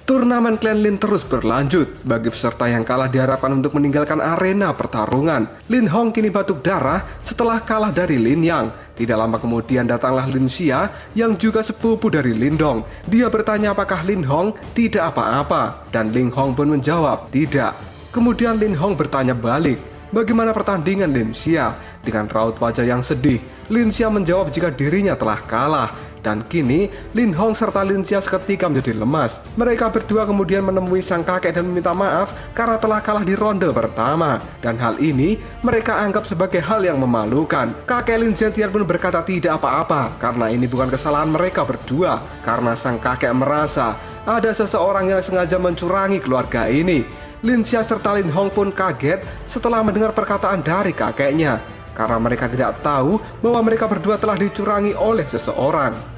Turnamen Clan Lin terus berlanjut. Bagi peserta yang kalah diharapkan untuk meninggalkan arena pertarungan. Lin Hong kini batuk darah setelah kalah dari Lin Yang. Tidak lama kemudian datanglah Lin Xia yang juga sepupu dari Lindong. Dia bertanya apakah Lin Hong tidak apa-apa. Dan Lin Hong pun menjawab tidak. Kemudian Lin Hong bertanya balik, bagaimana pertandingan Lin Xia? Dengan raut wajah yang sedih, Lin Xia menjawab jika dirinya telah kalah. Dan kini, Lin Hong serta Lin Xia seketika menjadi lemas. Mereka berdua kemudian menemui sang kakek dan meminta maaf karena telah kalah di ronde pertama. Dan hal ini mereka anggap sebagai hal yang memalukan. Kakek Lin Zentian pun berkata tidak apa-apa, karena ini bukan kesalahan mereka berdua. Karena sang kakek merasa ada seseorang yang sengaja mencurangi keluarga ini. Lin Xia serta Lin Hong pun kaget setelah mendengar perkataan dari kakeknya. Karena mereka tidak tahu bahwa mereka berdua telah dicurangi oleh seseorang.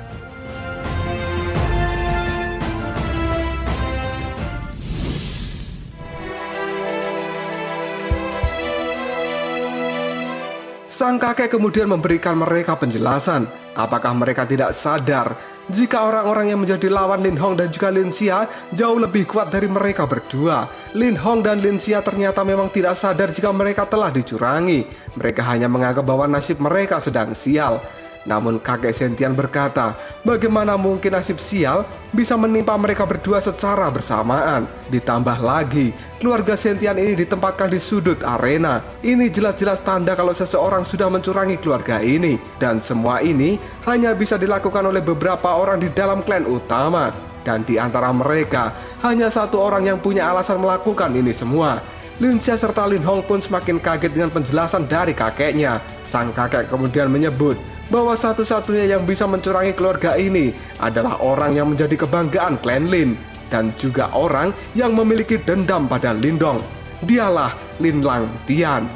Sang kakek kemudian memberikan mereka penjelasan. Apakah mereka tidak sadar jika orang-orang yang menjadi lawan Lin Hong dan juga Lin Xia jauh lebih kuat dari mereka berdua. Lin Hong dan Lin Xia ternyata memang tidak sadar jika mereka telah dicurangi. Mereka hanya menganggap bahwa nasib mereka sedang sial. Namun kakek Zentian berkata, bagaimana mungkin nasib sial bisa menimpa mereka berdua secara bersamaan. Ditambah lagi, keluarga Zentian ini ditempatkan di sudut arena. Ini jelas-jelas tanda kalau seseorang sudah mencurangi keluarga ini. Dan semua ini hanya bisa dilakukan oleh beberapa orang di dalam klan utama. Dan di antara mereka, hanya satu orang yang punya alasan melakukan ini semua. Lin Xia serta Lin Hong pun semakin kaget dengan penjelasan dari kakeknya. Sang kakek kemudian menyebut bahwa satu-satunya yang bisa mencurangi keluarga ini adalah orang yang menjadi kebanggaan Clan Lin dan juga orang yang memiliki dendam pada Lindong. Dialah Lin Lang Tian.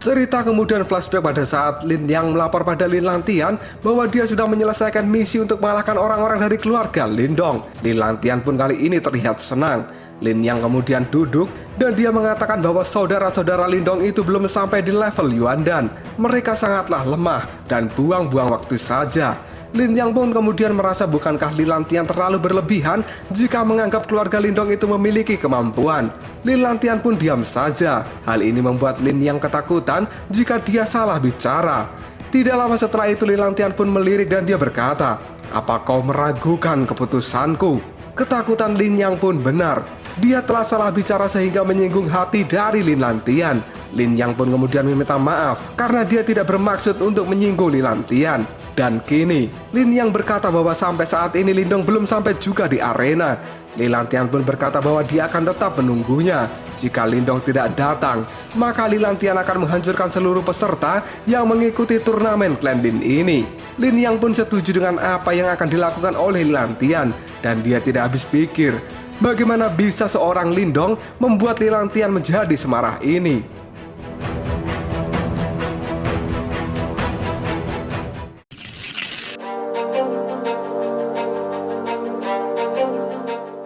Cerita kemudian flashback pada saat Lin Yang melapor pada Lin Lantian bahwa dia sudah menyelesaikan misi untuk mengalahkan orang-orang dari keluarga Lindong. Lin Lantian pun kali ini terlihat senang. Lin Yang kemudian duduk dan dia mengatakan bahwa saudara-saudara Lindong itu belum sampai di level Yuandan. Mereka sangatlah lemah dan buang-buang waktu saja. Lin Yang pun kemudian merasa bukankah Lin Lantian terlalu berlebihan jika menganggap keluarga Lindong itu memiliki kemampuan. Lin Lantian pun diam saja. Hal ini membuat Lin Yang ketakutan jika dia salah bicara. Tidak lama setelah itu Lin Lantian pun melirik dan dia berkata, "Apa kau meragukan keputusanku?" Ketakutan Lin Yang pun benar. Dia telah salah bicara sehingga menyinggung hati dari Lin Lantian. Lin Yang pun kemudian meminta maaf karena dia tidak bermaksud untuk menyinggung Lin Lantian. Dan kini, Lin Yang berkata bahwa sampai saat ini Lindong belum sampai juga di arena. Lin Lantian pun berkata bahwa dia akan tetap menunggunya. Jika Lindong tidak datang, maka Lin Lantian akan menghancurkan seluruh peserta yang mengikuti turnamen klan Lin ini. Lin Yang pun setuju dengan apa yang akan dilakukan oleh Lin Lantian. Dan dia tidak habis pikir, bagaimana bisa seorang Lindong membuat Lin Lantian menjadi semarah ini.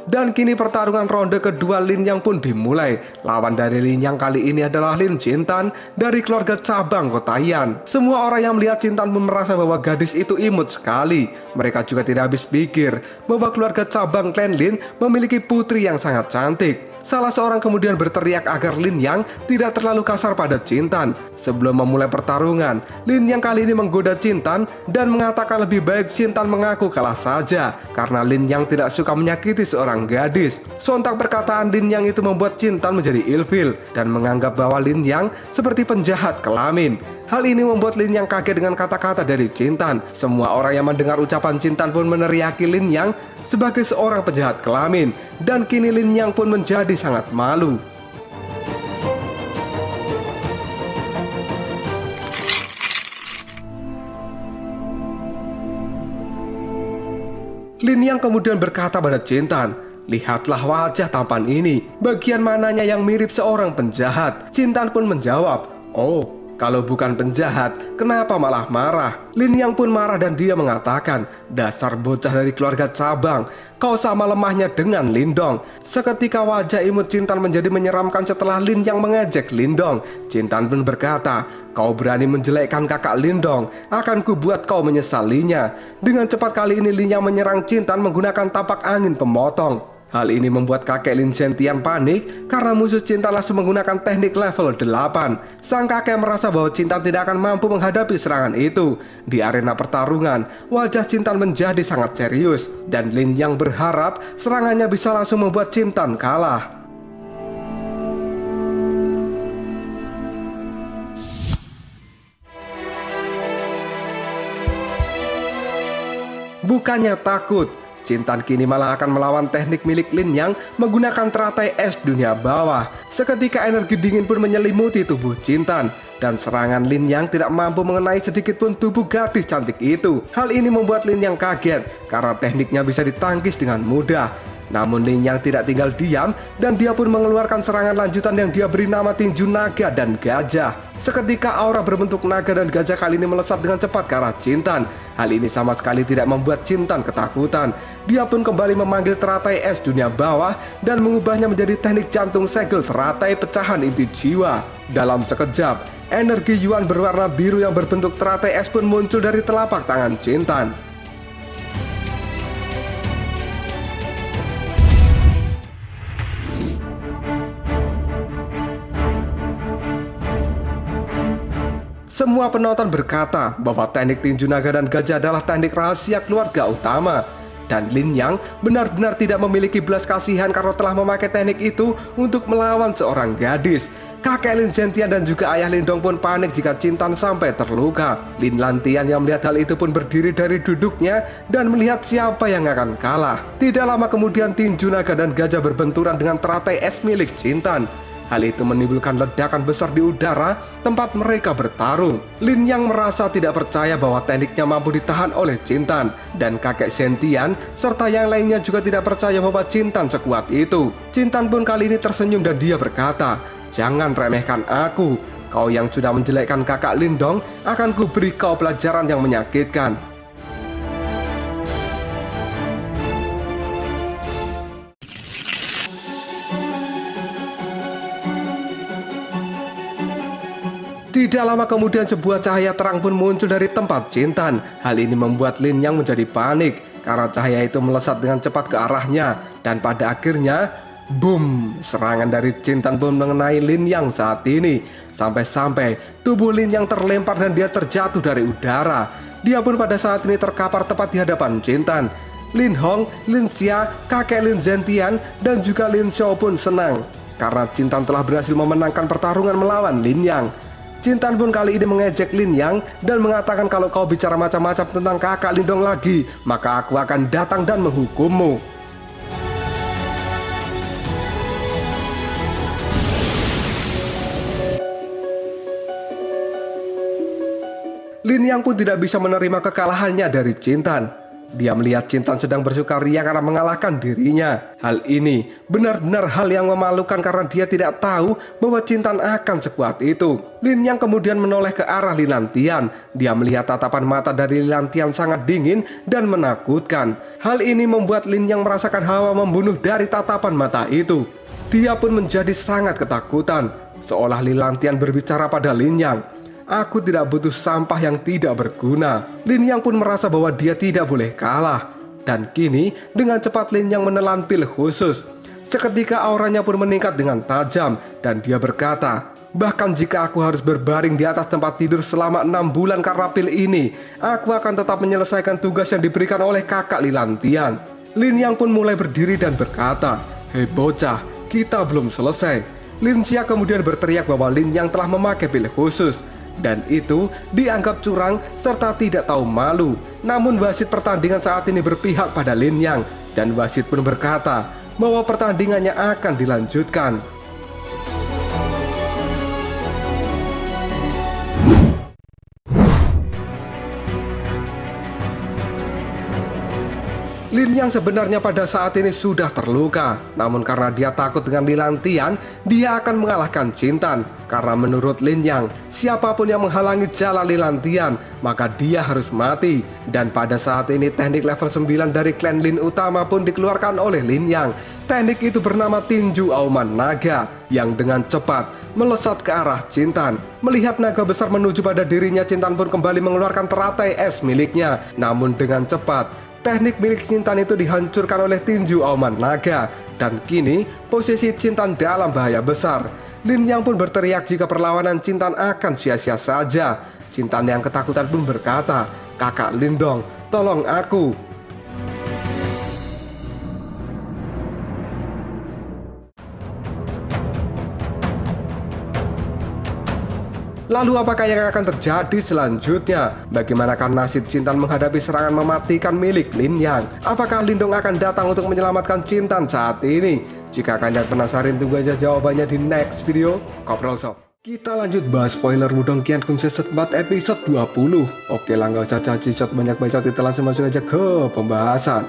Dan kini pertarungan ronde kedua Lin Yang pun dimulai. Lawan dari Lin Yang kali ini adalah Lin Jintan dari keluarga cabang Kotayan. Semua orang yang melihat Jintan pun merasa bahwa gadis itu imut sekali. Mereka juga tidak habis pikir bahwa keluarga cabang klan Lin memiliki putri yang sangat cantik. Salah seorang kemudian berteriak agar Lin Yang tidak terlalu kasar pada Jintan. Sebelum memulai pertarungan, Lin Yang kali ini menggoda Jintan dan mengatakan lebih baik Jintan mengaku kalah saja karena Lin Yang tidak suka menyakiti seorang gadis. Sontak perkataan Lin Yang itu membuat Jintan menjadi ilfil dan menganggap bahwa Lin Yang seperti penjahat kelamin. Hal ini membuat Lin Yang kaget dengan kata-kata dari Jintan. Semua orang yang mendengar ucapan Jintan pun meneriaki Lin Yang sebagai seorang penjahat kelamin. Dan kini Lin Yang pun menjadi sangat malu. Lin Yang kemudian berkata pada Jintan, "Lihatlah wajah tampan ini. Bagian mananya yang mirip seorang penjahat?" Jintan pun menjawab, "Oh, kalau bukan penjahat, kenapa malah marah?" Lin Yang pun marah dan dia mengatakan, "Dasar bocah dari keluarga cabang, kau sama lemahnya dengan Lindong." Seketika wajah imut Jintan menjadi menyeramkan setelah Lin Yang mengejek Lindong. Jintan pun berkata, "Kau berani menjelekkan kakak Lindong, akan kubuat kau menyesalinya." Dengan cepat kali ini Lin Yang menyerang Jintan menggunakan tapak angin pemotong. Hal ini membuat kakek Lin Zentian panik karena musuh Jintan langsung menggunakan teknik level 8. Sang kakek merasa bahwa Jintan tidak akan mampu menghadapi serangan itu. Di arena pertarungan, wajah Jintan menjadi sangat serius dan Lin Yang berharap serangannya bisa langsung membuat Jintan kalah. Bukannya takut, Jintan kini malah akan melawan teknik milik Lin Yang menggunakan teratai es dunia bawah. Seketika energi dingin pun menyelimuti tubuh Jintan dan serangan Lin Yang tidak mampu mengenai sedikit pun tubuh gadis cantik itu. Hal ini membuat Lin Yang kaget karena tekniknya bisa ditangkis dengan mudah. Namun Lin Yang tidak tinggal diam dan dia pun mengeluarkan serangan lanjutan yang dia beri nama tinju naga dan gajah. Seketika aura berbentuk naga dan gajah kali ini melesat dengan cepat ke arah Jintan. Hal ini sama sekali tidak membuat Jintan ketakutan. Dia pun kembali memanggil teratai es dunia bawah dan mengubahnya menjadi teknik jantung segel teratai pecahan inti jiwa. Dalam sekejap, energi Yuan berwarna biru yang berbentuk teratai es pun muncul dari telapak tangan Jintan. Semua penonton berkata bahwa teknik tinju naga dan gajah adalah teknik rahasia keluarga utama. Dan Lin Yang benar-benar tidak memiliki belas kasihan karena telah memakai teknik itu untuk melawan seorang gadis. Kakek Lin Zentian dan juga ayah Lindong pun panik jika Jintan sampai terluka. Lin Lantian yang melihat hal itu pun berdiri dari duduknya dan melihat siapa yang akan kalah. Tidak lama kemudian tinju naga dan gajah berbenturan dengan teratai es milik Jintan. Hal itu menimbulkan ledakan besar di udara tempat mereka bertarung. Lin Yang merasa tidak percaya bahwa tekniknya mampu ditahan oleh Jintan. Dan kakek Zentian serta yang lainnya juga tidak percaya bahwa Jintan sekuat itu. Jintan pun kali ini tersenyum dan dia berkata, Jangan remehkan aku. Kau yang sudah menjelekkan kakak Lindong, akan kuberi kau pelajaran yang menyakitkan. Tidak lama kemudian sebuah cahaya terang pun muncul dari tempat Jintan. Hal ini membuat Lin Yang menjadi panik karena cahaya itu melesat dengan cepat ke arahnya. Dan pada akhirnya, boom, serangan dari Jintan pun mengenai Lin Yang saat ini. Sampai-sampai tubuh Lin Yang terlempar dan dia terjatuh dari udara. Dia pun pada saat ini terkapar tepat di hadapan Jintan. Lin Hong, Lin Xia, kakek Lin Zentian, dan juga Lin Xiao pun senang karena Jintan telah berhasil memenangkan pertarungan melawan Lin Yang. Jintan pun kali ini mengejek Lin Yang dan mengatakan kalau kau bicara macam-macam tentang kakak Lindong lagi, maka aku akan datang dan menghukummu. Lin Yang pun tidak bisa menerima kekalahannya dari Jintan. Dia melihat Jintan sedang bersukaria karena mengalahkan dirinya. Hal ini benar-benar hal yang memalukan karena dia tidak tahu bahwa Jintan akan sekuat itu. Lin Yang kemudian menoleh ke arah Lilantian. Dia melihat tatapan mata dari Lilantian sangat dingin dan menakutkan. Hal ini membuat Lin Yang merasakan hawa membunuh dari tatapan mata itu. Dia pun menjadi sangat ketakutan, seolah Lilantian berbicara pada Lin Yang. Aku tidak butuh sampah yang tidak berguna. Lin Yang pun merasa bahwa dia tidak boleh kalah. Dan kini dengan cepat Lin Yang menelan pil khusus. Seketika auranya pun meningkat dengan tajam. Dan dia berkata, bahkan jika aku harus berbaring di atas tempat tidur selama 6 bulan karena pil ini, aku akan tetap menyelesaikan tugas yang diberikan oleh kakak Lilantian. Lin Yang pun mulai berdiri dan berkata, hei bocah, kita belum selesai. Lin Xia kemudian berteriak bahwa Lin Yang telah memakai pil khusus. Dan itu dianggap curang serta tidak tahu malu. Namun wasit pertandingan saat ini berpihak pada Lin Yang. Dan wasit pun berkata bahwa pertandingannya akan dilanjutkan. Lin Yang sebenarnya pada saat ini sudah terluka. Namun karena dia takut dengan Lilantian, dia akan mengalahkan Jintan. Karena menurut Lin Yang, siapapun yang menghalangi jalan Lilantian, maka dia harus mati. Dan pada saat ini teknik level 9 dari klan Lin utama pun dikeluarkan oleh Lin Yang. Teknik itu bernama Tinju Auman Naga, yang dengan cepat melesat ke arah Jintan. Melihat naga besar menuju pada dirinya, Jintan pun kembali mengeluarkan teratai es miliknya. Namun dengan cepat, teknik milik Jintan itu dihancurkan oleh Tinju Auman Naga. Dan kini posisi Jintan dalam bahaya besar. Lin Yang pun berteriak jika perlawanan Jintan akan sia-sia saja. Jintan yang ketakutan pun berkata, kakak Lindong, tolong aku. Lalu apakah yang akan terjadi selanjutnya? Bagaimanakah nasib Jintan menghadapi serangan mematikan milik Lin Yang? Apakah Lindong akan datang untuk menyelamatkan Jintan saat ini? Jika kalian penasaran, tunggu aja jawabannya di next video. Koprol Sob. Kita lanjut bahas spoiler Wudong Qiankun Season 4 episode 20. Oke lah, gak usah cacicot banyak bacot, kita langsung masuk aja ke pembahasan.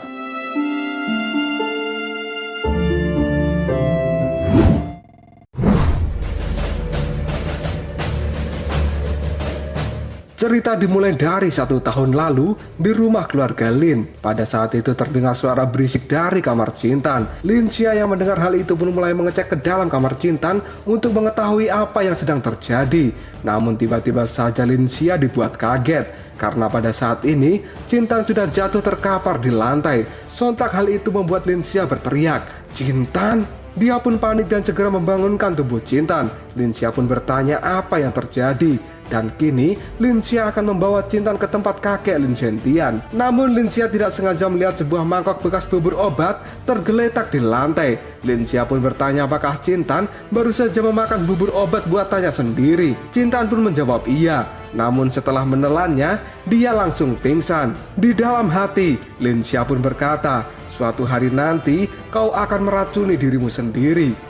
Cerita dimulai dari 1 tahun lalu di rumah keluarga Lin. Pada saat itu terdengar suara berisik dari kamar Jintan. Lin Xia yang mendengar hal itu pun mulai mengecek ke dalam kamar Jintan untuk mengetahui apa yang sedang terjadi. Namun tiba-tiba saja Lin Xia dibuat kaget karena pada saat ini Jintan sudah jatuh terkapar di lantai. Sontak hal itu membuat Lin Xia berteriak, "Jintan!" Dia pun panik dan segera membangunkan tubuh Jintan. Lin Xia pun bertanya apa yang terjadi. Dan kini Lin Xia akan membawa Jintan ke tempat kakek Lin Zentian. Namun Lin Xia tidak sengaja melihat sebuah mangkok bekas bubur obat tergeletak di lantai. Lin Xia pun bertanya apakah Jintan baru saja memakan bubur obat buatannya sendiri. Jintan pun menjawab iya. Namun setelah menelannya, dia langsung pingsan. Di dalam hati, Lin Xia pun berkata, suatu hari nanti kau akan meracuni dirimu sendiri.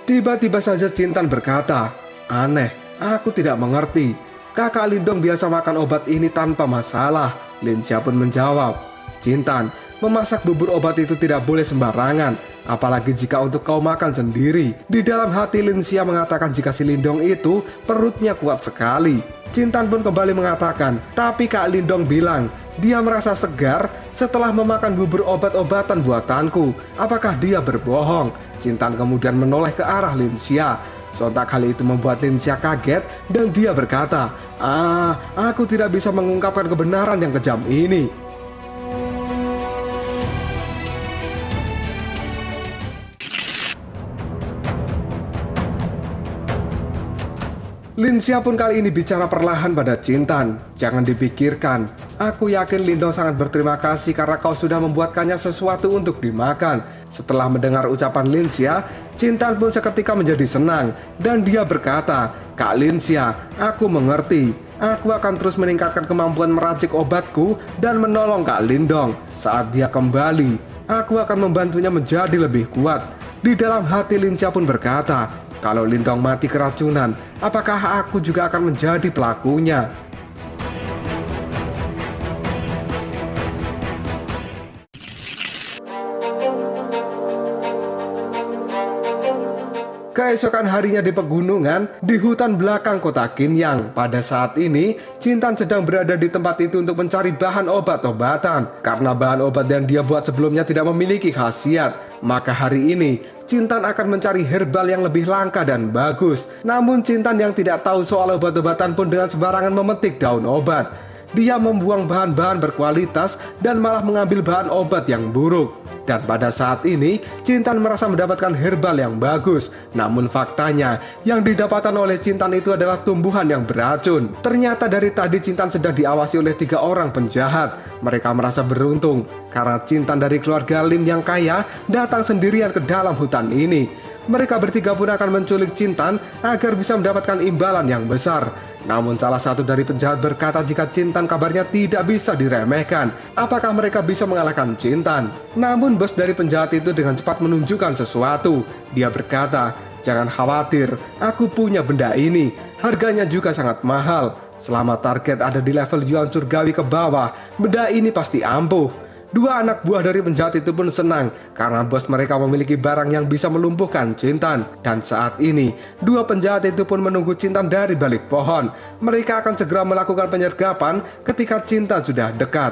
Tiba-tiba saja Jintan berkata, aneh, aku tidak mengerti. Kakak Lindong biasa makan obat ini tanpa masalah. Linxia pun menjawab, Cintan, memasak bubur obat itu tidak boleh sembarangan, apalagi jika untuk kau makan sendiri. Di dalam hati Linxia mengatakan jika si Lindong itu perutnya kuat sekali. Cintan pun kembali mengatakan, tapi Kak Lindong bilang dia merasa segar setelah memakan bubur obat-obatan buatanku. Apakah dia berbohong? Cintan kemudian menoleh ke arah Linxia. Sontak hal itu membuat Linxia kaget dan dia berkata, aku tidak bisa mengungkapkan kebenaran yang kejam ini. Linxia pun kali ini bicara perlahan pada Cintan. Jangan dipikirkan. Aku yakin Lindong sangat berterima kasih karena kau sudah membuatkannya sesuatu untuk dimakan. Setelah mendengar ucapan Linxia, Cintan pun seketika menjadi senang. Dan dia berkata, Kak Linxia, aku mengerti. Aku akan terus meningkatkan kemampuan meracik obatku dan menolong Kak Lindong. Saat dia kembali, aku akan membantunya menjadi lebih kuat. Di dalam hati Linxia pun berkata, kalau Lindong mati keracunan, apakah aku juga akan menjadi pelakunya? Keesokan harinya di pegunungan, di hutan belakang kota Qinyang. Pada saat ini, Cintan sedang berada di tempat itu untuk mencari bahan obat-obatan. Karena bahan obat yang dia buat sebelumnya tidak memiliki khasiat, maka hari ini Cintan akan mencari herbal yang lebih langka dan bagus. Namun Cintan yang tidak tahu soal obat-obatan pun dengan sembarangan memetik daun obat. Dia membuang bahan-bahan berkualitas dan malah mengambil bahan obat yang buruk. Dan pada saat ini, Cintan merasa mendapatkan herbal yang bagus. Namun faktanya, yang didapatkan oleh Cintan itu adalah tumbuhan yang beracun. Ternyata dari tadi Cintan sedang diawasi oleh 3 orang penjahat. Mereka merasa beruntung, karena Cintan dari keluarga Lim yang kaya datang sendirian ke dalam hutan ini. Mereka bertiga pun akan menculik Cintan agar bisa mendapatkan imbalan yang besar. Namun salah satu dari penjahat berkata jika Cintan kabarnya tidak bisa diremehkan. Apakah mereka bisa mengalahkan Cintan? Namun bos dari penjahat itu dengan cepat menunjukkan sesuatu. Dia berkata, jangan khawatir, aku punya benda ini. Harganya juga sangat mahal. Selama target ada di level Yuan Surgawi ke bawah, benda ini pasti ampuh. 2 anak buah dari penjahat itu pun senang karena bos mereka memiliki barang yang bisa melumpuhkan Cintan. Dan saat ini, 2 penjahat itu pun menunggu Cintan dari balik pohon. Mereka akan segera melakukan penyergapan ketika Cintan sudah dekat.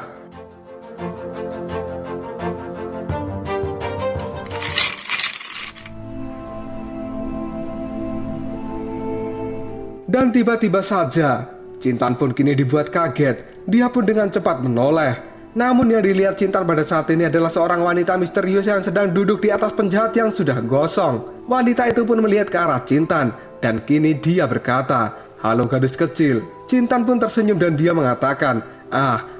Dan tiba-tiba saja, Cintan pun kini dibuat kaget. Dia pun dengan cepat menoleh. Namun yang dilihat Cintan pada saat ini adalah seorang wanita misterius yang sedang duduk di atas penjahat yang sudah gosong. Wanita itu pun melihat ke arah Cintan dan kini dia berkata, halo gadis kecil. Cintan pun tersenyum dan dia mengatakan,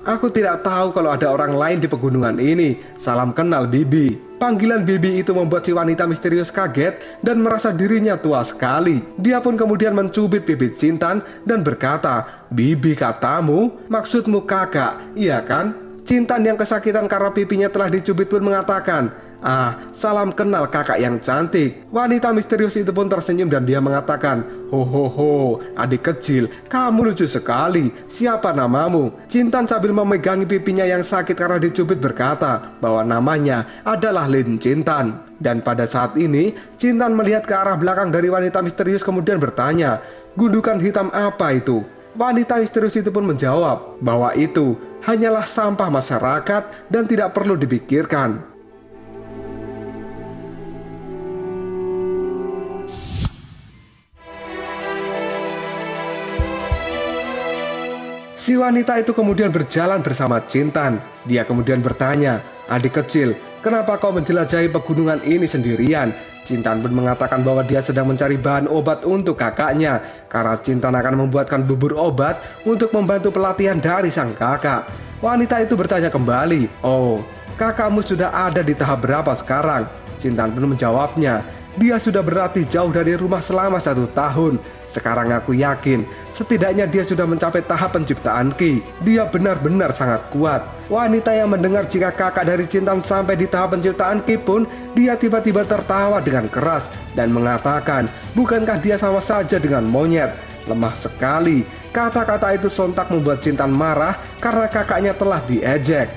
aku tidak tahu kalau ada orang lain di pegunungan ini. Salam kenal Bibi. Panggilan Bibi itu membuat si wanita misterius kaget dan merasa dirinya tua sekali. Dia pun kemudian mencubit pipi Cintan dan berkata, Bibi katamu? Maksudmu kakak, iya kan? Cintan yang kesakitan karena pipinya telah dicubit pun mengatakan, salam kenal kakak yang cantik. Wanita misterius itu pun tersenyum dan dia mengatakan, ho, adik kecil, kamu lucu sekali. Siapa namamu? Cintan sambil memegangi pipinya yang sakit karena dicubit berkata bahwa namanya adalah Lin Cintan. Dan pada saat ini, Cintan melihat ke arah belakang dari wanita misterius kemudian bertanya, gundukan hitam apa itu? Wanita misterius itu pun menjawab bahwa itu hanyalah sampah masyarakat dan tidak perlu dipikirkan. Si wanita itu kemudian berjalan bersama Cintan. Dia kemudian bertanya, adik kecil, kenapa kau menjelajahi pegunungan ini sendirian? Cintan pun mengatakan bahwa dia sedang mencari bahan obat untuk kakaknya karena Cintan akan membuatkan bubur obat untuk membantu pelatihan dari sang kakak. Wanita itu bertanya kembali, oh, kakakmu sudah ada di tahap berapa sekarang? Cintan pun menjawabnya, dia sudah berlatih jauh dari rumah selama 1 tahun. Sekarang aku yakin, setidaknya dia sudah mencapai tahap penciptaan Ki. Dia benar-benar sangat kuat. Wanita yang mendengar jika kakak dari Cintan sampai di tahap penciptaan Ki pun, dia tiba-tiba tertawa dengan keras dan mengatakan, bukankah dia sama saja dengan monyet? Lemah sekali. Kata-kata itu sontak membuat Cintan marah karena kakaknya telah diejek.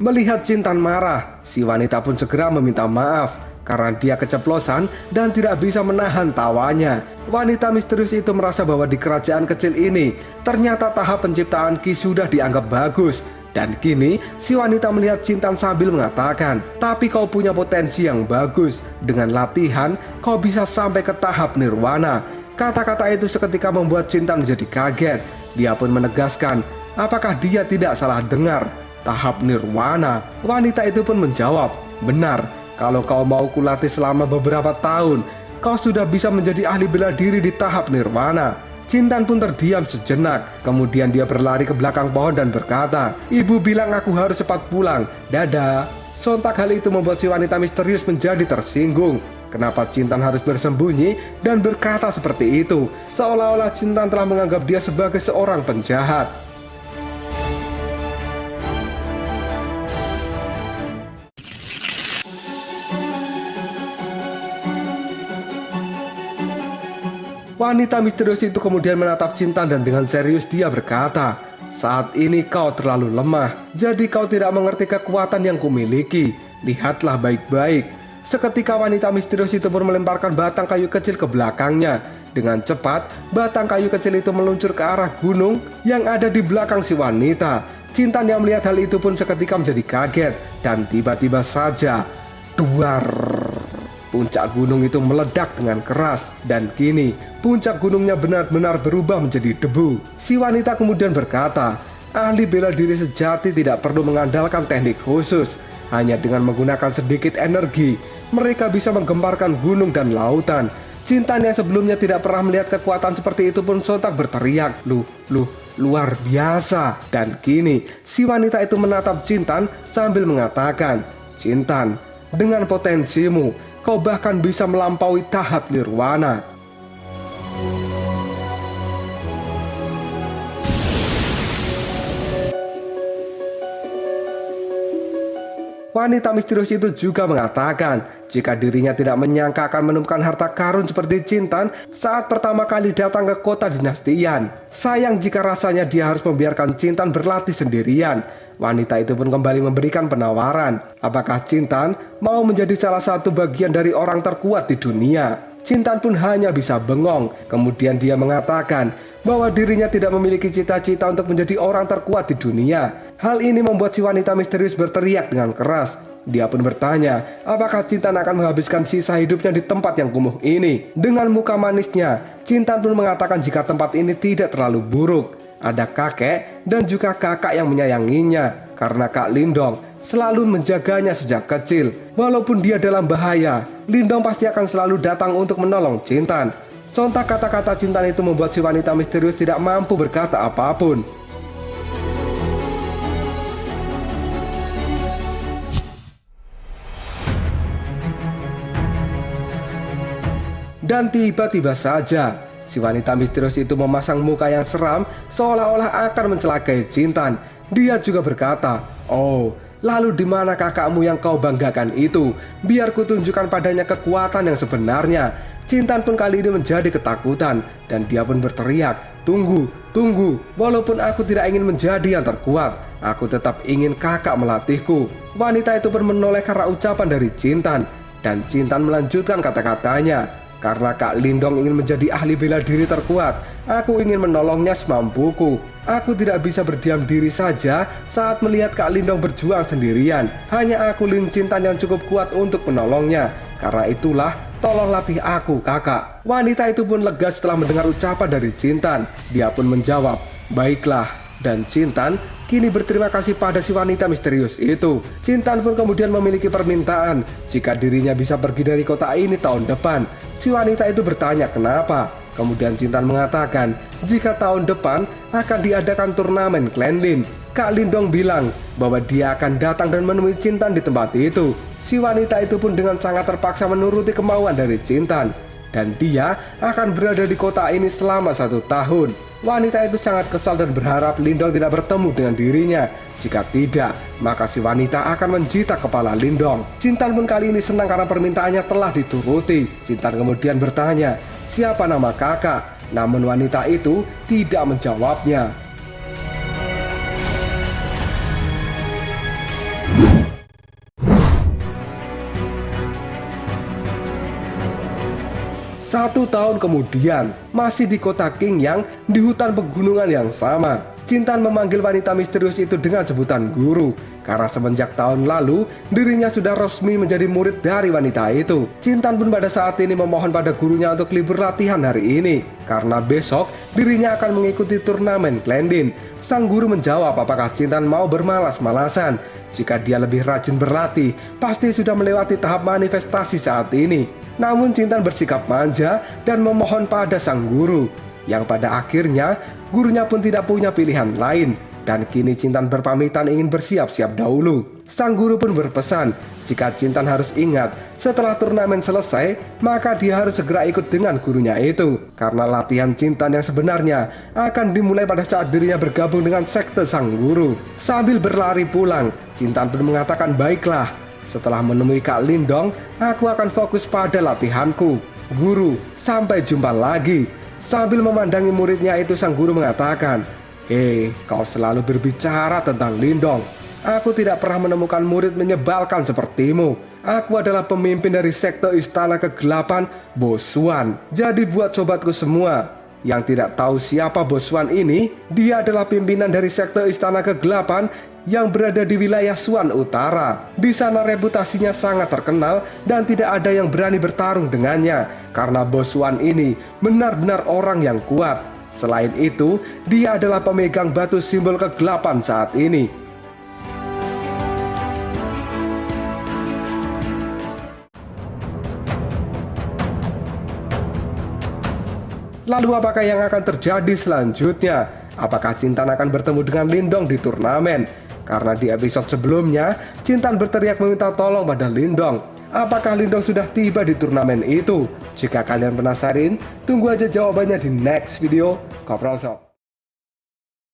Melihat Cintan marah, si wanita pun segera meminta maaf karena dia keceplosan dan tidak bisa menahan tawanya. Wanita misterius itu merasa bahwa di kerajaan kecil ini ternyata tahap penciptaan Ki sudah dianggap bagus. Dan kini si wanita melihat Cintan sambil mengatakan, "Tapi kau punya potensi yang bagus. Dengan latihan kau bisa sampai ke tahap nirwana." Kata-kata itu seketika membuat Cintan menjadi kaget. Dia pun menegaskan, apakah dia tidak salah dengar? Tahap nirwana. Wanita itu pun menjawab, "Benar. Kalau kau mau kulatih selama beberapa tahun, kau sudah bisa menjadi ahli bela diri di tahap nirwana." Cintan pun terdiam sejenak. Kemudian dia berlari ke belakang pohon dan berkata, "Ibu bilang aku harus cepat pulang. Dadah." Sontak hal itu membuat si wanita misterius menjadi tersinggung. Kenapa Cintan harus bersembunyi dan berkata seperti itu? Seolah-olah Cintan telah menganggap dia sebagai seorang penjahat. Wanita misterius itu kemudian menatap Cintan dan dengan serius dia berkata, "Saat ini kau terlalu lemah, jadi kau tidak mengerti kekuatan yang kumiliki. Lihatlah baik-baik." Seketika wanita misterius itu pun melemparkan batang kayu kecil ke belakangnya. Dengan cepat, batang kayu kecil itu meluncur ke arah gunung yang ada di belakang si wanita. Cintan yang melihat hal itu pun seketika menjadi kaget dan tiba-tiba saja, duar. Puncak gunung itu meledak dengan keras dan kini puncak gunungnya benar-benar berubah menjadi debu. Si wanita kemudian berkata, ahli bela diri sejati tidak perlu mengandalkan teknik khusus. Hanya dengan menggunakan sedikit energi, mereka bisa menggemparkan gunung dan lautan. Cintan yang sebelumnya tidak pernah melihat kekuatan seperti itu pun sontak berteriak, luar biasa. Dan kini si wanita itu menatap Cintan sambil mengatakan, "Cintan, dengan potensimu, kau bahkan bisa melampaui tahap nirwana." Wanita misterius itu juga mengatakan jika dirinya tidak menyangka akan menemukan harta karun seperti Cintan saat pertama kali datang ke kota dinastian. Sayang jika rasanya dia harus membiarkan Cintan berlatih sendirian. Wanita itu pun kembali memberikan penawaran. Apakah Cintan mau menjadi salah satu bagian dari orang terkuat di dunia? Cintan pun hanya bisa bengong. Kemudian dia mengatakan bahwa dirinya tidak memiliki cita-cita untuk menjadi orang terkuat di dunia. Hal ini membuat si wanita misterius berteriak dengan keras. Dia pun bertanya, apakah Cintan akan menghabiskan sisa hidupnya di tempat yang kumuh ini? Dengan muka manisnya, Cintan pun mengatakan jika tempat ini tidak terlalu buruk. Ada kakek dan juga kakak yang menyayanginya, karena Kak Lindong selalu menjaganya sejak kecil. Walaupun dia dalam bahaya, Lindong pasti akan selalu datang untuk menolong Cintan. Sontak kata-kata Cintan itu membuat si wanita misterius tidak mampu berkata apapun. Dan tiba-tiba saja si wanita misterius itu memasang muka yang seram seolah-olah akan mencelakai Cintan. Dia juga berkata, "Oh, lalu di mana kakakmu yang kau banggakan itu? Biar kutunjukkan padanya kekuatan yang sebenarnya." Cintan pun kali ini menjadi ketakutan dan dia pun berteriak, Tunggu. Walaupun aku tidak ingin menjadi yang terkuat, aku tetap ingin kakak melatihku." Wanita itu pun menoleh karena ucapan dari Cintan. Dan Cintan melanjutkan kata-katanya, "Karena Kak Lindong ingin menjadi ahli bela diri terkuat, aku ingin menolongnya semampuku. Aku tidak bisa berdiam diri saja saat melihat Kak Lindong berjuang sendirian. Hanya aku Lin Cintan yang cukup kuat untuk menolongnya. Karena itulah, tolong latih aku kakak." Wanita itu pun lega setelah mendengar ucapan dari Cintan. Dia pun menjawab, "Baiklah." Dan Cintan kini berterima kasih pada si wanita misterius itu. Cintan pun kemudian memiliki permintaan jika dirinya bisa pergi dari kota ini tahun depan. Si wanita itu bertanya kenapa. Kemudian Cintan mengatakan jika tahun depan akan diadakan turnamen Clan Lin. Kak Lindong bilang bahwa dia akan datang dan menemui Cintan di tempat itu. Si wanita itu pun dengan sangat terpaksa menuruti kemauan dari Cintan. Dan dia akan berada di kota ini selama 1 tahun. Wanita itu sangat kesal dan berharap Lindong tidak bertemu dengan dirinya. Jika tidak, maka si wanita akan menjitak kepala Lindong. Jintan pun kali ini senang karena permintaannya telah dituruti. Jintan kemudian bertanya, siapa nama kakak? Namun wanita itu tidak menjawabnya. Satu tahun kemudian, masih di kota Qingyang, di hutan pegunungan yang sama, Jintan memanggil wanita misterius itu dengan sebutan guru. Karena semenjak tahun lalu, dirinya sudah resmi menjadi murid dari wanita itu. Jintan pun pada saat ini memohon pada gurunya untuk libur latihan hari ini, karena besok dirinya akan mengikuti turnamen Klendin. Sang guru menjawab apakah Jintan mau bermalas-malasan. Jika dia lebih rajin berlatih, pasti sudah melewati tahap manifestasi saat ini. Namun Jintan bersikap manja dan memohon pada sang guru, yang pada akhirnya gurunya pun tidak punya pilihan lain. Dan kini Jintan berpamitan ingin bersiap-siap dahulu. Sang guru pun berpesan, jika Jintan harus ingat, setelah turnamen selesai, maka dia harus segera ikut dengan gurunya itu. Karena latihan Jintan yang sebenarnya akan dimulai pada saat dirinya bergabung dengan sekte sang guru. Sambil berlari pulang, Jintan pun mengatakan baiklah. Setelah menemui Kak Lindong, aku akan fokus pada latihanku. Guru, sampai jumpa lagi. Sambil memandangi muridnya itu, sang guru mengatakan, kau selalu berbicara tentang Lindong. Aku tidak pernah menemukan murid menyebalkan sepertimu. Aku adalah pemimpin dari sekte Istana Kegelapan, Bosuan. Jadi buat sobatku semua yang tidak tahu siapa Bosuan ini, dia adalah pimpinan dari sekte Istana Kegelapan yang berada di wilayah Suan Utara. Di sana reputasinya sangat terkenal dan tidak ada yang berani bertarung dengannya, karena Bosuan ini benar-benar orang yang kuat. Selain itu, dia adalah pemegang batu simbol kegelapan saat ini. Lalu apakah yang akan terjadi selanjutnya? Apakah Jintan akan bertemu dengan Lindong di turnamen? Karena di episode sebelumnya, Jintan berteriak meminta tolong pada Lindong. Apakah Lindong sudah tiba di turnamen itu? Jika kalian penasaran, tunggu aja jawabannya di next video. Kopral Shop.